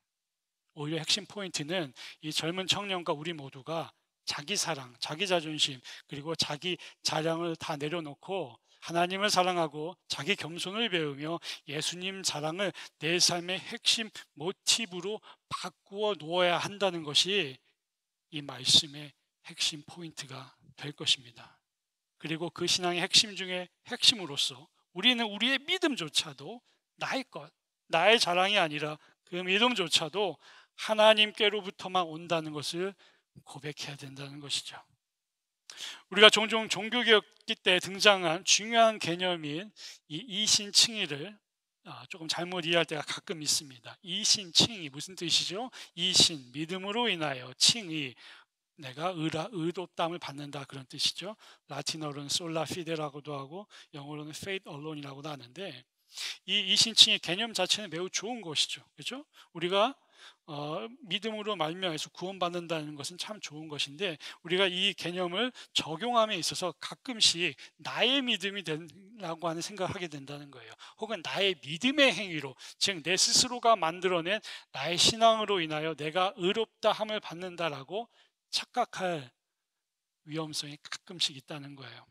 오히려 핵심 포인트는 이 젊은 청년과 우리 모두가 자기 사랑, 자기 자존심, 그리고 자기 자랑을 다 내려놓고 하나님을 사랑하고 자기 겸손을 배우며 예수님 사랑을 내 삶의 핵심 모티브로 바꾸어 놓아야 한다는 것이 이 말씀의 핵심 포인트가 될 것입니다. 그리고 그 신앙의 핵심 중에 핵심으로서 우리는 우리의 믿음조차도 나의 것, 나의 자랑이 아니라 그 믿음조차도 하나님께로부터만 온다는 것을 고백해야 된다는 것이죠. 우리가 종종 종교개혁기 때 등장한 중요한 개념인 이 이신칭의를 조금 잘못 이해할 때가 가끔 있습니다. 이신칭의 무슨 뜻이죠? 이신, 믿음으로 인하여, 칭의, 내가 의롭다함을 받는다, 그런 뜻이죠. 라틴어로는 솔라 피데라고도 하고 영어로는 faith alone이라고도 하는데, 이 이신칭의 개념 자체는 매우 좋은 것이죠. 그렇죠? 우리가 믿음으로 말미암아서 구원받는다는 것은 참 좋은 것인데, 우리가 이 개념을 적용함에 있어서 가끔씩 나의 믿음이 된다고 하는 생각을 하게 된다는 거예요. 혹은 나의 믿음의 행위로, 즉 내 스스로가 만들어낸 나의 신앙으로 인하여 내가 의롭다함을 받는다라고 착각할 위험성이 가끔씩 있다는 거예요.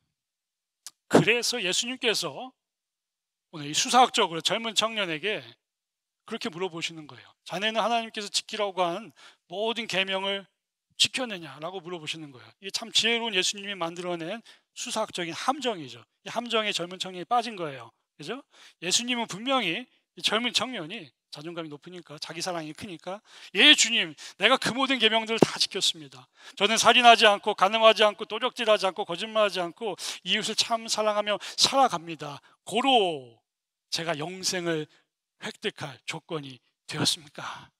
그래서 예수님께서 오늘 이 수사학적으로 젊은 청년에게 그렇게 물어보시는 거예요. 자네는 하나님께서 지키라고 한 모든 계명을 지켰느냐라고 물어보시는 거예요. 이게 참 지혜로운 예수님이 만들어낸 수사학적인 함정이죠. 이 함정에 젊은 청년이 빠진 거예요. 그죠? 예수님은 분명히 이 젊은 청년이 자존감이 높으니까, 자기 사랑이 크니까, 예 주님, 내가 그 모든 계명들을 다 지켰습니다. 저는 살인하지 않고, 간음하지 않고, 도적질하지 않고, 거짓말하지 않고 이웃을 참 사랑하며 살아갑니다. 고로 제가 영생을 획득할 조건이 되었습니까?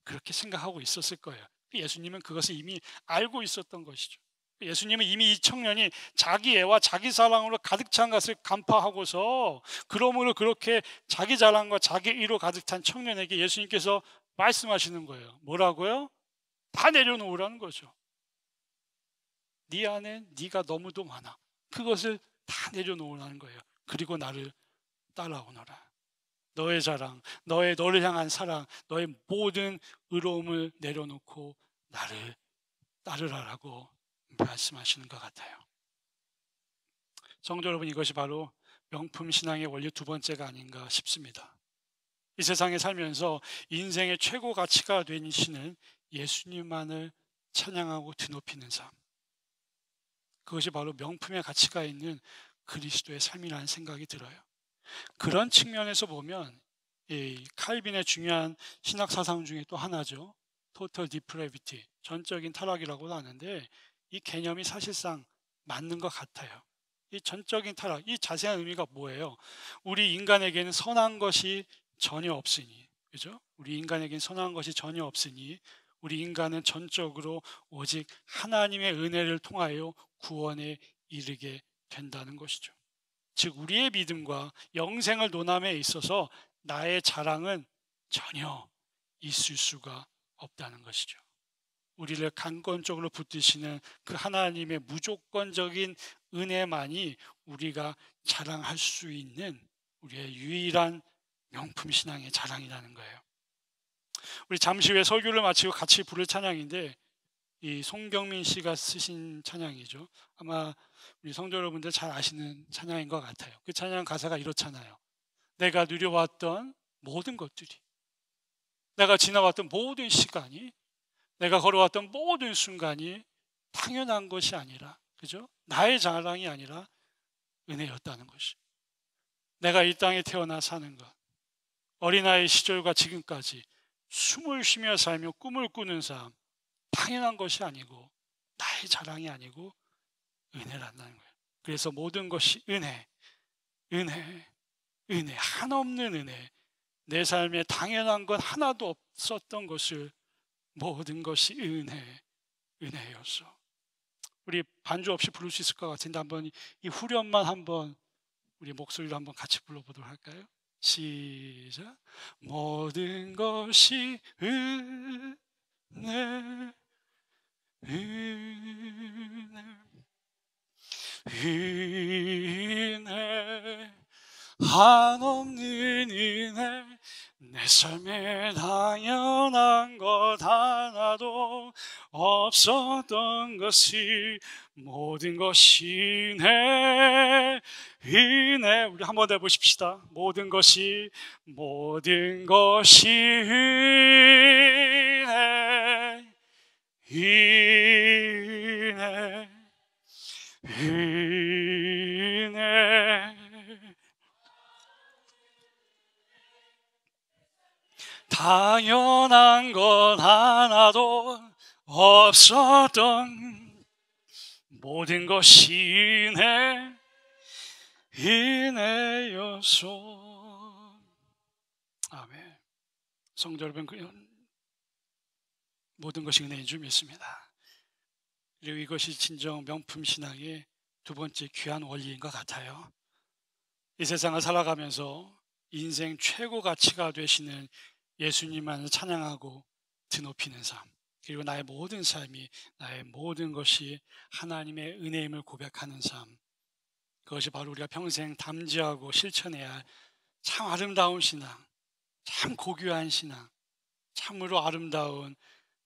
그렇게 생각하고 있었을 거예요. 예수님은 그것을 이미 알고 있었던 것이죠. 예수님은 이미 이 청년이 자기 애와 자기 사랑으로 가득 찬 것을 간파하고서, 그러므로 그렇게 자기 자랑과 자기 의로 가득 찬 청년에게 예수님께서 말씀하시는 거예요. 뭐라고요? 다 내려놓으라는 거죠. 네 안에 네가 너무도 많아. 그것을 다 내려놓으라는 거예요. 그리고 나를 따라오너라. 너의 자랑, 너를 향한 사랑, 너의 모든 의로움을 내려놓고 나를 따르라라고 말씀하시는 것 같아요. 성도 여러분, 이것이 바로 명품 신앙의 원리 두 번째가 아닌가 싶습니다. 이 세상에 살면서 인생의 최고 가치가 되시는 예수님만을 찬양하고 드높이는 삶, 그것이 바로 명품의 가치가 있는 그리스도의 삶이라는 생각이 들어요. 그런 측면에서 보면 이 칼빈의 중요한 신학 사상 중에 또 하나죠. 토털 디프레비티, 전적인 타락이라고도 하는데, 이 개념이 사실상 맞는 것 같아요. 이 전적인 타락, 이 자세한 의미가 뭐예요? 우리 인간에게는 선한 것이 전혀 없으니, 그죠? 우리 인간에게는 선한 것이 전혀 없으니 우리 인간은 전적으로 오직 하나님의 은혜를 통하여 구원에 이르게 된다는 것이죠. 즉, 우리의 믿음과 영생을 논함에 있어서 나의 자랑은 전혀 있을 수가 없다는 것이죠. 우리를 강권적으로 붙드시는 그 하나님의 무조건적인 은혜만이 우리가 자랑할 수 있는 우리의 유일한 명품 신앙의 자랑이라는 거예요. 우리 잠시 후에 설교를 마치고 같이 부를 찬양인데, 이 송경민 씨가 쓰신 찬양이죠. 아마 우리 성도 여러분들 잘 아시는 찬양인 것 같아요. 그 찬양 가사가 이렇잖아요. 내가 누려왔던 모든 것들이, 내가 지나왔던 모든 시간이, 내가 걸어왔던 모든 순간이 당연한 것이 아니라, 그죠? 나의 자랑이 아니라 은혜였다는 것이. 내가 이 땅에 태어나 사는 것, 어린아이 시절과 지금까지 숨을 쉬며 살며 꿈을 꾸는 삶, 당연한 것이 아니고 나의 자랑이 아니고 은혜라는 거예요. 그래서 모든 것이 은혜, 한없는 은혜. 내 삶에 당연한 건 하나도 없었던 것을 모든 것이 은혜였어. 우리 반주 없이 부를 수 있을 것 같은데 한번 이 후렴만 한번 우리 목소리로 한번 같이 불러보도록 할까요? 시작. 모든 것이 은혜, 한없는 은혜. 내 삶에 당연한 것 하나도 없었던 것이 모든 것이 은혜. 우리 한번 더 해보십시다. 모든 것이 은혜. 당연한 것 하나도 없었던 모든 것이 은혜였소. 아멘. 성도 여러분, 모든 것이 은혜인 줄 믿습니다. 그리고 이것이 진정 명품 신앙의 두 번째 귀한 원리인 것 같아요. 이 세상을 살아가면서 인생 최고 가치가 되시는 예수님만을 찬양하고 드높이는 삶, 그리고 나의 모든 삶이, 나의 모든 것이 하나님의 은혜임을 고백하는 삶, 그것이 바로 우리가 평생 담지하고 실천해야 할 참 아름다운 신앙, 참 고귀한 신앙, 참으로 아름다운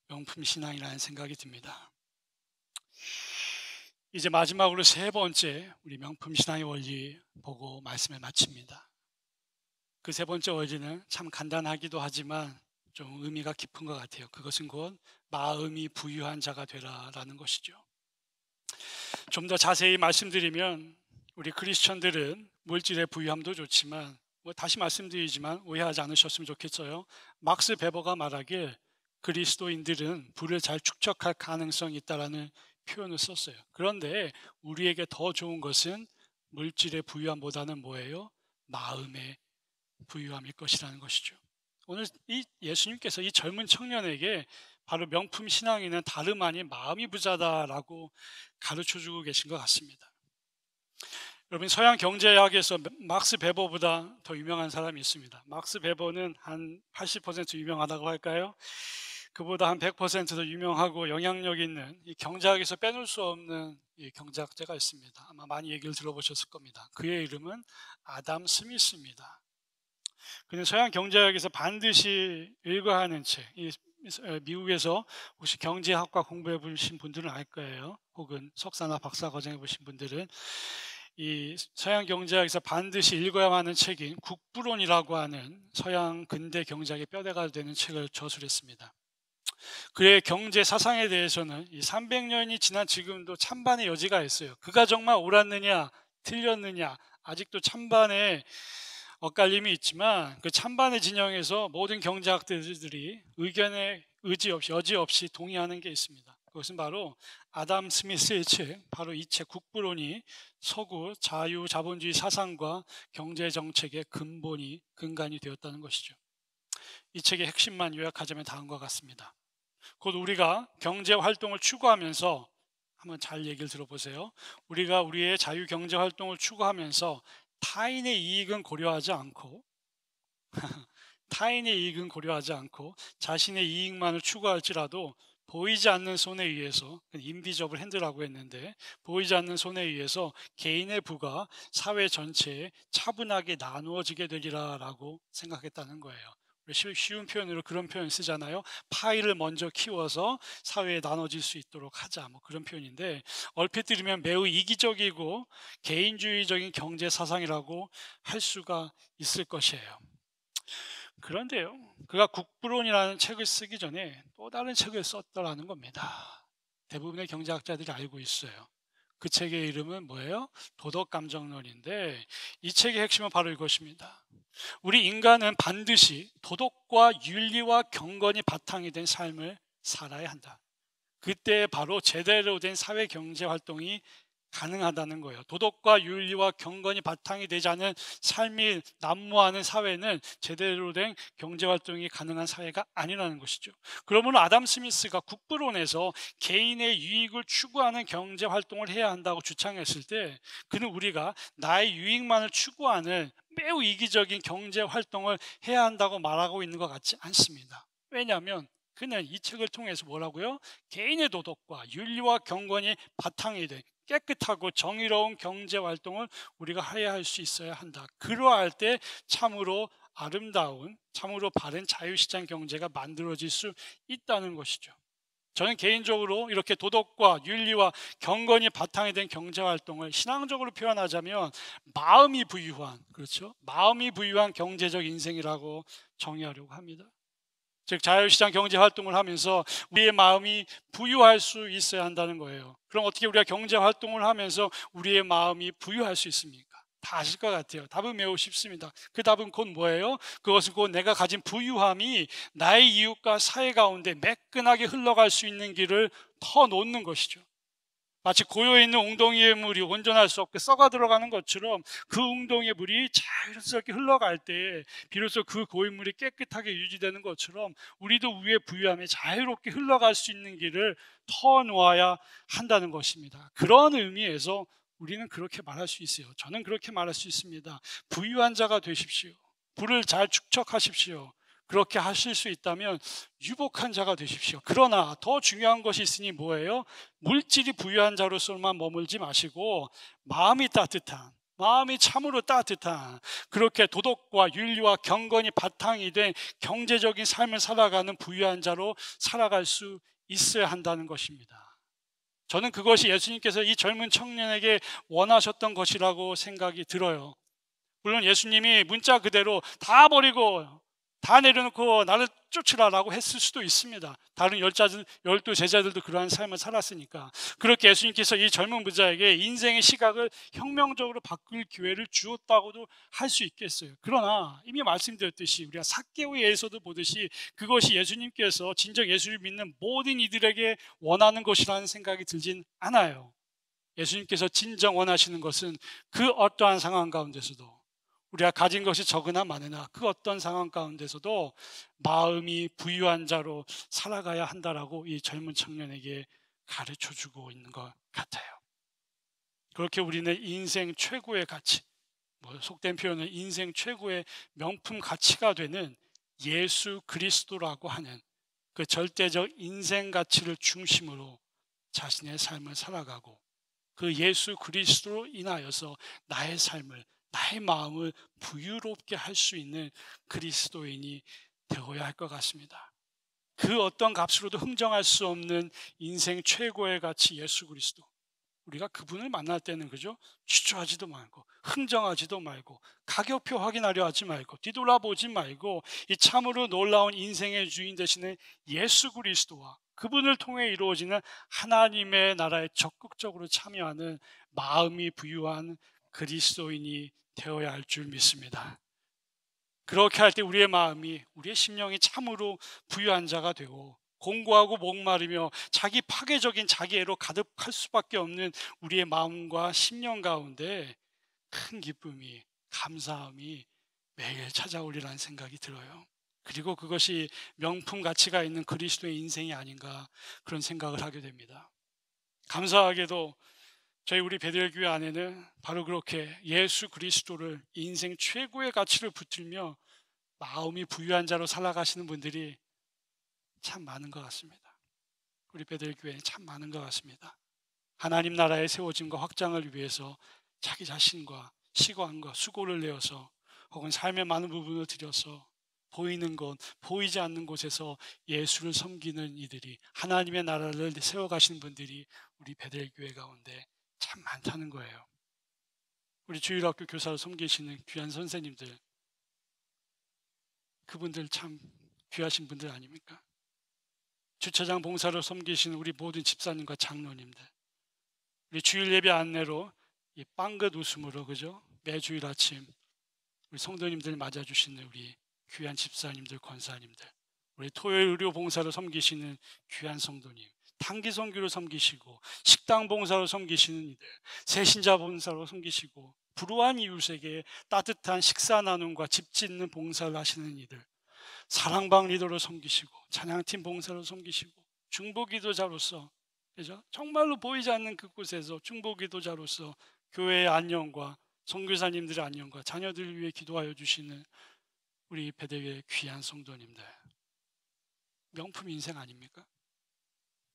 명품 신앙이라는 생각이 듭니다. 이제 마지막으로 세 번째 우리 명품 신앙의 원리 보고 말씀을 마칩니다. 그 세 번째 원리는 참 간단하기도 하지만 좀 의미가 깊은 것 같아요. 그것은 곧 마음이 부유한 자가 되라라는 것이죠. 좀 더 자세히 말씀드리면, 우리 크리스천들은 물질의 부유함도 좋지만, 다시 말씀드리지만 오해하지 않으셨으면 좋겠어요. 막스 베버가 말하길 그리스도인들은 부를 잘 축적할 가능성이 있다라는 표현을 썼어요. 그런데 우리에게 더 좋은 것은 물질의 부유함보다는 뭐예요? 마음의 부유함일 것이라는 것이죠. 오늘 이 예수님께서 이 젊은 청년에게 바로 명품 신앙인은 다름 아닌 마음이 부자다라고 가르쳐주고 계신 것 같습니다. 여러분, 서양 경제학에서 막스 베버보다 더 유명한 사람이 있습니다. 막스 베버는 한 80% 유명하다고 할까요? 그보다 한 100% 더 유명하고 영향력 있는 이 경제학에서 빼놓을 수 없는 이 경제학자가 있습니다. 아마 많이 얘기를 들어보셨을 겁니다. 그의 이름은 아담 스미스입니다. 그는 서양 경제학에서 반드시 읽어야 하는 책, 미국에서 혹시 경제학과 공부해 보신 분들은 알 거예요. 혹은 석사나 박사 과정 해 보신 분들은 이 서양 경제학에서 반드시 읽어야만 하는 책인 국부론이라고 하는 서양 근대 경제학의 뼈대가 되는 책을 저술했습니다. 그의 경제 사상에 대해서는 이 300년이 지난 지금도 찬반의 여지가 있어요. 그가 정말 옳았느냐 틀렸느냐 아직도 찬반의 엇갈림이 있지만 그 찬반의 진영에서 모든 경제학자들이 의견에 여지 없이 동의하는 게 있습니다. 그것은 바로 아담 스미스의 책, 바로 이 책 국부론이 서구 자유자본주의 사상과 경제정책의 근간이 되었다는 것이죠. 이 책의 핵심만 요약하자면 다음과 같습니다. 곧 우리가 경제활동을 추구하면서, 한번 잘 얘기를 들어보세요. 우리가 우리의 자유경제활동을 추구하면서 타인의 이익은 고려하지 않고 자신의 이익만을 추구할지라도 보이지 않는 손에 의해서, 인비저블 핸드라고 했는데, 보이지 않는 손에 의해서 개인의 부가 사회 전체에 차분하게 나누어지게 되리라 라고 생각했다는 거예요. 쉬운 표현으로 그런 표현 쓰잖아요. 파이를 먼저 키워서 사회에 나눠질 수 있도록 하자, 뭐 그런 표현인데, 얼핏 들으면 매우 이기적이고 개인주의적인 경제 사상이라고 할 수가 있을 것이에요. 그런데요, 그가 국부론이라는 책을 쓰기 전에 또 다른 책을 썼더라는 겁니다. 대부분의 경제학자들이 알고 있어요. 그 책의 이름은 뭐예요? 도덕감정론인데, 이 책의 핵심은 바로 이것입니다. 우리 인간은 반드시 도덕과 윤리와 경건이 바탕이 된 삶을 살아야 한다. 그때 바로 제대로 된 사회 경제 활동이 가능하다는 거예요. 도덕과 윤리와 경건이 바탕이 되지 않은 삶이 난무하는 사회는 제대로 된 경제활동이 가능한 사회가 아니라는 것이죠. 그러므로 아담 스미스가 국부론에서 개인의 유익을 추구하는 경제활동을 해야 한다고 주창했을 때, 그는 우리가 나의 유익만을 추구하는 매우 이기적인 경제활동을 해야 한다고 말하고 있는 것 같지 않습니다. 왜냐하면 그는 이 책을 통해서 뭐라고요? 개인의 도덕과 윤리와 경건이 바탕이 된 깨끗하고 정의로운 경제활동을 우리가 해야 할 수 있어야 한다. 그러할 때 참으로 아름다운, 참으로 바른 자유시장 경제가 만들어질 수 있다는 것이죠. 저는 개인적으로 이렇게 도덕과 윤리와 경건이 바탕이 된 경제활동을 신앙적으로 표현하자면 마음이 부유한, 그렇죠? 마음이 부유한 경제적 인생이라고 정의하려고 합니다. 즉 자유시장 경제활동을 하면서 우리의 마음이 부유할 수 있어야 한다는 거예요. 그럼 어떻게 우리가 경제활동을 하면서 우리의 마음이 부유할 수 있습니까? 다 아실 것 같아요. 답은 매우 쉽습니다. 그 답은 곧 뭐예요? 그것은 곧 내가 가진 부유함이 나의 이웃과 사회 가운데 매끈하게 흘러갈 수 있는 길을 터놓는 것이죠. 마치 고여있는 웅덩이의 물이 온전할 수 없게 썩어 들어가는 것처럼 그 웅덩이의 물이 자유스럽게 흘러갈 때 비로소 그 고인물이 깨끗하게 유지되는 것처럼 우리도 위의 부유함에 자유롭게 흘러갈 수 있는 길을 터놓아야 한다는 것입니다. 그런 의미에서 우리는 그렇게 말할 수 있어요. 저는 그렇게 말할 수 있습니다. 부유한 자가 되십시오. 부를 잘 축적하십시오. 그렇게 하실 수 있다면 유복한 자가 되십시오. 그러나 더 중요한 것이 있으니 뭐예요? 물질이 부유한 자로서만 머물지 마시고 마음이 따뜻한, 마음이 참으로 따뜻한, 그렇게 도덕과 윤리와 경건이 바탕이 된 경제적인 삶을 살아가는 부유한 자로 살아갈 수 있어야 한다는 것입니다. 저는 그것이 예수님께서 이 젊은 청년에게 원하셨던 것이라고 생각이 들어요. 물론 예수님이 문자 그대로 다 버리고 다 내려놓고 나를 쫓으라라고 했을 수도 있습니다. 다른 12 제자들도 그러한 삶을 살았으니까. 그렇게 예수님께서 이 젊은 부자에게 인생의 시각을 혁명적으로 바꿀 기회를 주었다고도 할 수 있겠어요. 그러나 이미 말씀드렸듯이 우리가 삭개오에서도 보듯이 그것이 예수님께서 진정 예수를 믿는 모든 이들에게 원하는 것이라는 생각이 들진 않아요. 예수님께서 진정 원하시는 것은 그 어떠한 상황 가운데서도 우리가 가진 것이 적으나 많으나 그 어떤 상황 가운데서도 마음이 부유한 자로 살아가야 한다라고 이 젊은 청년에게 가르쳐주고 있는 것 같아요. 그렇게 우리는 인생 최고의 가치, 속된 표현은 인생 최고의 명품 가치가 되는 예수 그리스도라고 하는 그 절대적 인생 가치를 중심으로 자신의 삶을 살아가고 그 예수 그리스도로 인하여서 나의 삶을 나의 마음을 부유롭게 할 수 있는 그리스도인이 되어야 할 것 같습니다. 그 어떤 값으로도 흥정할 수 없는 인생 최고의 가치 예수 그리스도. 우리가 그분을 만날 때는 그죠? 주저하지도 말고 흥정하지도 말고 가격표 확인하려 하지 말고 뒤돌아보지 말고 이 참으로 놀라운 인생의 주인 되시는 예수 그리스도와 그분을 통해 이루어지는 하나님의 나라에 적극적으로 참여하는 마음이 부유한 그리스도인이 되어야 할 줄 믿습니다. 그렇게 할 때 우리의 마음이, 우리의 심령이 참으로 부유한 자가 되고 공고하고 목마르며 자기 파괴적인 자기애로 가득할 수밖에 없는 우리의 마음과 심령 가운데 큰 기쁨이, 감사함이 매일 찾아오리라는 생각이 들어요. 그리고 그것이 명품 가치가 있는 그리스도의 인생이 아닌가 그런 생각을 하게 됩니다. 감사하게도 저희 우리 베델교회 안에는 바로 그렇게 예수 그리스도를 인생 최고의 가치를 붙들며 마음이 부유한 자로 살아가시는 분들이 참 많은 것 같습니다. 우리 베델교회는 참 많은 것 같습니다. 하나님 나라의 세워짐과 확장을 위해서 자기 자신과 시간과 수고를 내어서 혹은 삶의 많은 부분을 들여서 보이는 것, 보이지 않는 곳에서 예수를 섬기는 이들이, 하나님의 나라를 세워가시는 분들이 우리 베델교회 가운데 참 많다는 거예요. 우리 주일학교 교사로 섬기시는 귀한 선생님들, 그분들 참 귀하신 분들 아닙니까? 주차장 봉사로 섬기시는 우리 모든 집사님과 장로님들, 우리 주일 예배 안내로 이 빵긋 웃음으로 그죠? 매주일 아침 우리 성도님들 맞아주시는 우리 귀한 집사님들, 권사님들, 우리 토요일 의료 봉사로 섬기시는 귀한 성도님, 단기 선교로 섬기시고 식당 봉사로 섬기시는 이들, 새신자 봉사로 섬기시고 불우한 이웃에게 따뜻한 식사 나눔과 집 짓는 봉사를 하시는 이들, 사랑방 리더로 섬기시고 찬양팀 봉사로 섬기시고 중보기도자로서 그죠? 정말로 보이지 않는 그곳에서 중보기도자로서 교회의 안녕과 선교사님들의 안녕과 자녀들을 위해 기도하여 주시는 우리 베델교회 귀한 성도님들, 명품 인생 아닙니까?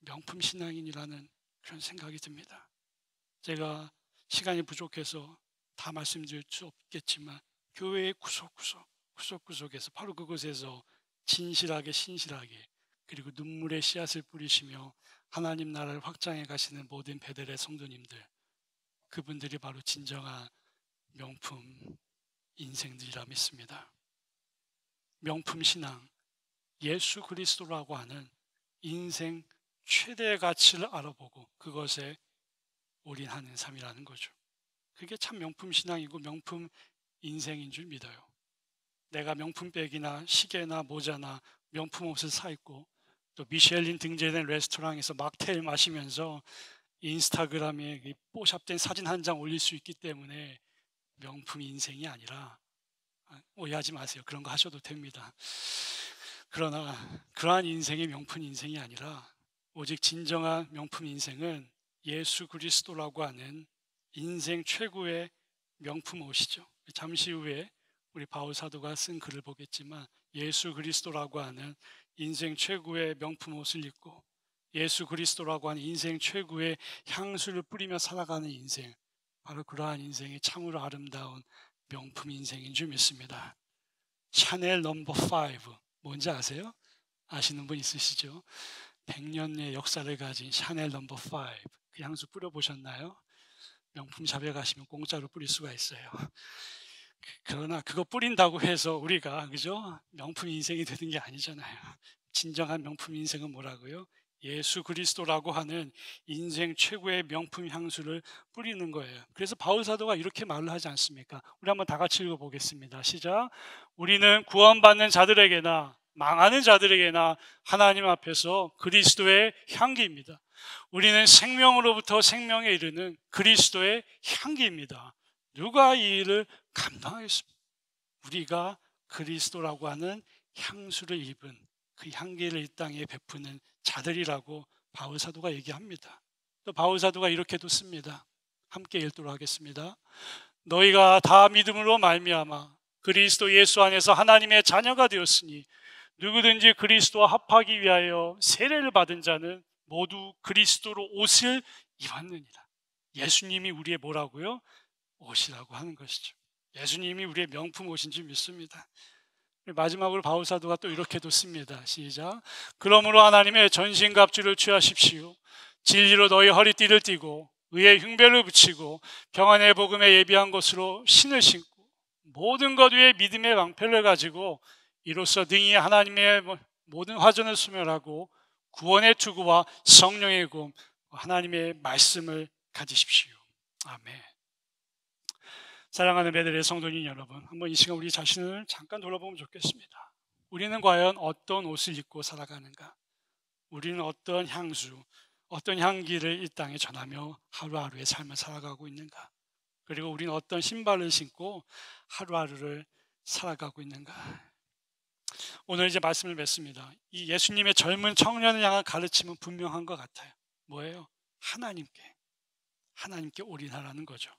명품 신앙인이라는 그런 생각이 듭니다. 제가 시간이 부족해서 다 말씀드릴 수 없겠지만 교회의 구석구석에서 바로 그곳에서 진실하게 신실하게 그리고 눈물의 씨앗을 뿌리시며 하나님 나라를 확장해 가시는 모든 베델의 성도님들, 그분들이 바로 진정한 명품 인생들이라 믿습니다. 명품 신앙, 예수 그리스도라고 하는 인생 최대의 가치를 알아보고 그것에 올인하는 삶이라는 거죠. 그게 참 명품 신앙이고 명품 인생인 줄 믿어요. 내가 명품백이나 시계나 모자나 명품 옷을 사 입고 또 미쉐린 등재된 레스토랑에서 막테일 마시면서 인스타그램에 뽀샵된 사진 한 장 올릴 수 있기 때문에 명품 인생이 아니라, 오해하지 마세요. 그런 거 하셔도 됩니다. 그러나 그러한 인생이 명품 인생이 아니라 오직 진정한 명품 인생은 예수 그리스도라고 하는 인생 최고의 명품 옷이죠. 잠시 후에 우리 바울 사도가 쓴 글을 보겠지만 예수 그리스도라고 하는 인생 최고의 명품 옷을 입고 예수 그리스도라고 하는 인생 최고의 향수를 뿌리며 살아가는 인생, 바로 그러한 인생이 참으로 아름다운 명품 인생인 줄 믿습니다. 샤넬 넘버 5 뭔지 아세요? 아시는 분 있으시죠? 100년의 역사를 가진 샤넬 넘버 5, 그 향수 뿌려보셨나요? 명품샵에 가시면 공짜로 뿌릴 수가 있어요. 그러나 그거 뿌린다고 해서 우리가 그죠? 명품 인생이 되는 게 아니잖아요. 진정한 명품 인생은 뭐라고요? 예수 그리스도라고 하는 인생 최고의 명품 향수를 뿌리는 거예요. 그래서 바울 사도가 이렇게 말을 하지 않습니까? 우리 한번 다 같이 읽어보겠습니다. 시작. 우리는 구원받는 자들에게나 망하는 자들에게나 하나님 앞에서 그리스도의 향기입니다. 우리는 생명으로부터 생명에 이르는 그리스도의 향기입니다. 누가 이 일을 감당하겠습니까? 우리가 그리스도라고 하는 향수를 입은 그 향기를 이 땅에 베푸는 자들이라고 바울 사도가 얘기합니다. 또 바울 사도가 이렇게도 씁니다. 함께 읽도록 하겠습니다. 너희가 다 믿음으로 말미암아 그리스도 예수 안에서 하나님의 자녀가 되었으니 누구든지 그리스도와 합하기 위하여 세례를 받은 자는 모두 그리스도로 옷을 입었느니라. 예수님이 우리의 뭐라고요? 옷이라고 하는 것이죠. 예수님이 우리의 명품 옷인 줄 믿습니다. 마지막으로 바울사도가 또 이렇게도 씁니다. 시작. 그러므로 하나님의 전신갑주를 취하십시오. 진리로 너희 허리띠를 띠고 의의 흉배를 붙이고 평안의 복음에 예비한 것으로 신을 신고 모든 것 위에 믿음의 방패를 가지고 이로써 등이 하나님의 모든 화전을 소멸하고 구원의 투구와 성령의 구원, 하나님의 말씀을 가지십시오. 아멘. 사랑하는 베들레 성도님 여러분, 한번 이 시간 우리 자신을 잠깐 돌아보면 좋겠습니다. 우리는 과연 어떤 옷을 입고 살아가는가? 우리는 어떤 향수, 어떤 향기를 이 땅에 전하며 하루하루의 삶을 살아가고 있는가? 그리고 우리는 어떤 신발을 신고 하루하루를 살아가고 있는가? 오늘 이제 말씀을 맺습니다. 이 예수님의 젊은 청년을 향한 가르침은 분명한 것 같아요. 뭐예요? 하나님께 올인하라는 거죠.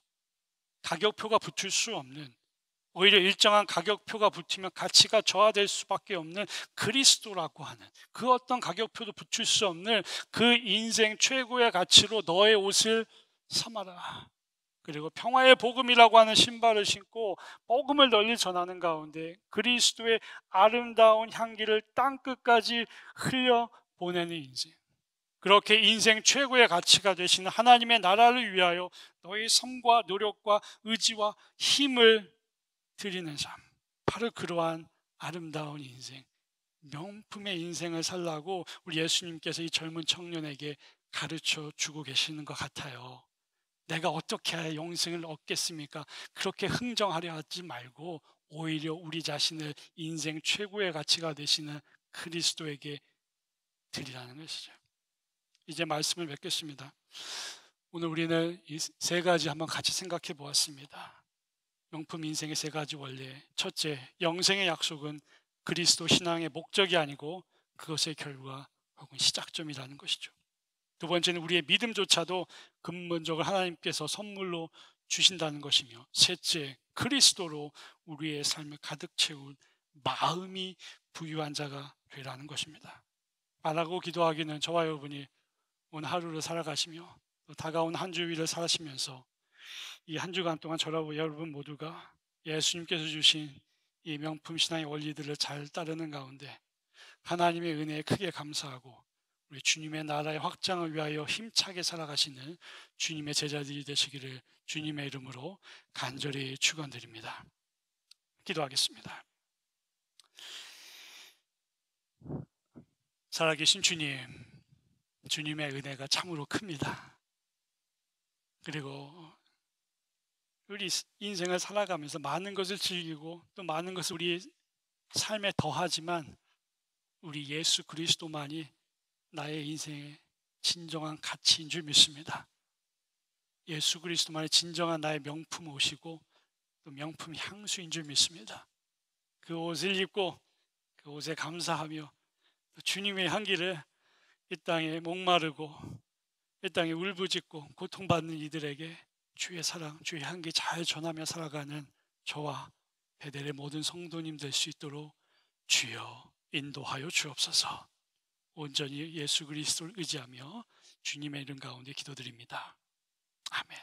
가격표가 붙을 수 없는, 오히려 일정한 가격표가 붙으면 가치가 저하될 수밖에 없는 그리스도라고 하는 그 어떤 가격표도 붙일 수 없는 그 인생 최고의 가치로 너의 옷을 삼아라. 그리고 평화의 복음이라고 하는 신발을 신고 복음을 널리 전하는 가운데 그리스도의 아름다운 향기를 땅끝까지 흘려보내는 인생, 그렇게 인생 최고의 가치가 되시는 하나님의 나라를 위하여 너의 삶과 노력과 의지와 힘을 드리는 삶, 바로 그러한 아름다운 인생, 명품의 인생을 살라고 우리 예수님께서 이 젊은 청년에게 가르쳐 주고 계시는 것 같아요. 내가 어떻게 해야 영생을 얻겠습니까? 그렇게 흥정하려 하지 말고 오히려 우리 자신을 인생 최고의 가치가 되시는 그리스도에게 드리라는 것이죠. 이제 말씀을 맺겠습니다. 오늘 우리는 이 세 가지 한번 같이 생각해 보았습니다. 명품 인생의 세 가지 원리. 첫째, 영생의 약속은 그리스도 신앙의 목적이 아니고 그것의 결과 혹은 시작점이라는 것이죠. 두 번째는 우리의 믿음조차도 근본적으로 하나님께서 선물로 주신다는 것이며, 셋째, 그리스도로 우리의 삶을 가득 채운 마음이 부유한 자가 되라는 것입니다. 바라고 기도하기는 저와 여러분이 오늘 하루를 살아가시며 또 다가온 한 주일을 살아시면서 이 한 주간 동안 저와 여러분 모두가 예수님께서 주신 이 명품 신앙의 원리들을 잘 따르는 가운데 하나님의 은혜에 크게 감사하고 우리 주님의 나라의 확장을 위하여 힘차게 살아가시는 주님의 제자들이 되시기를 주님의 이름으로 간절히 축원드립니다. 기도하겠습니다. 살아계신 주님, 주님의 은혜가 참으로 큽니다. 그리고 우리 인생을 살아가면서 많은 것을 즐기고 또 많은 것을 우리 삶에 더하지만 우리 예수 그리스도만이 나의 인생의 진정한 가치인 줄 믿습니다. 예수 그리스도만이 진정한 나의 명품 옷이고 또 명품 향수인 줄 믿습니다. 그 옷을 입고 그 옷에 감사하며 또 주님의 향기를 이 땅에 목마르고 이 땅에 울부짖고 고통받는 이들에게 주의 사랑, 주의 향기 잘 전하며 살아가는 저와 베델의 모든 성도님 될 수 있도록 주여 인도하여 주옵소서. 온전히 예수 그리스도를 의지하며 주님의 이름 가운데 기도드립니다. 아멘.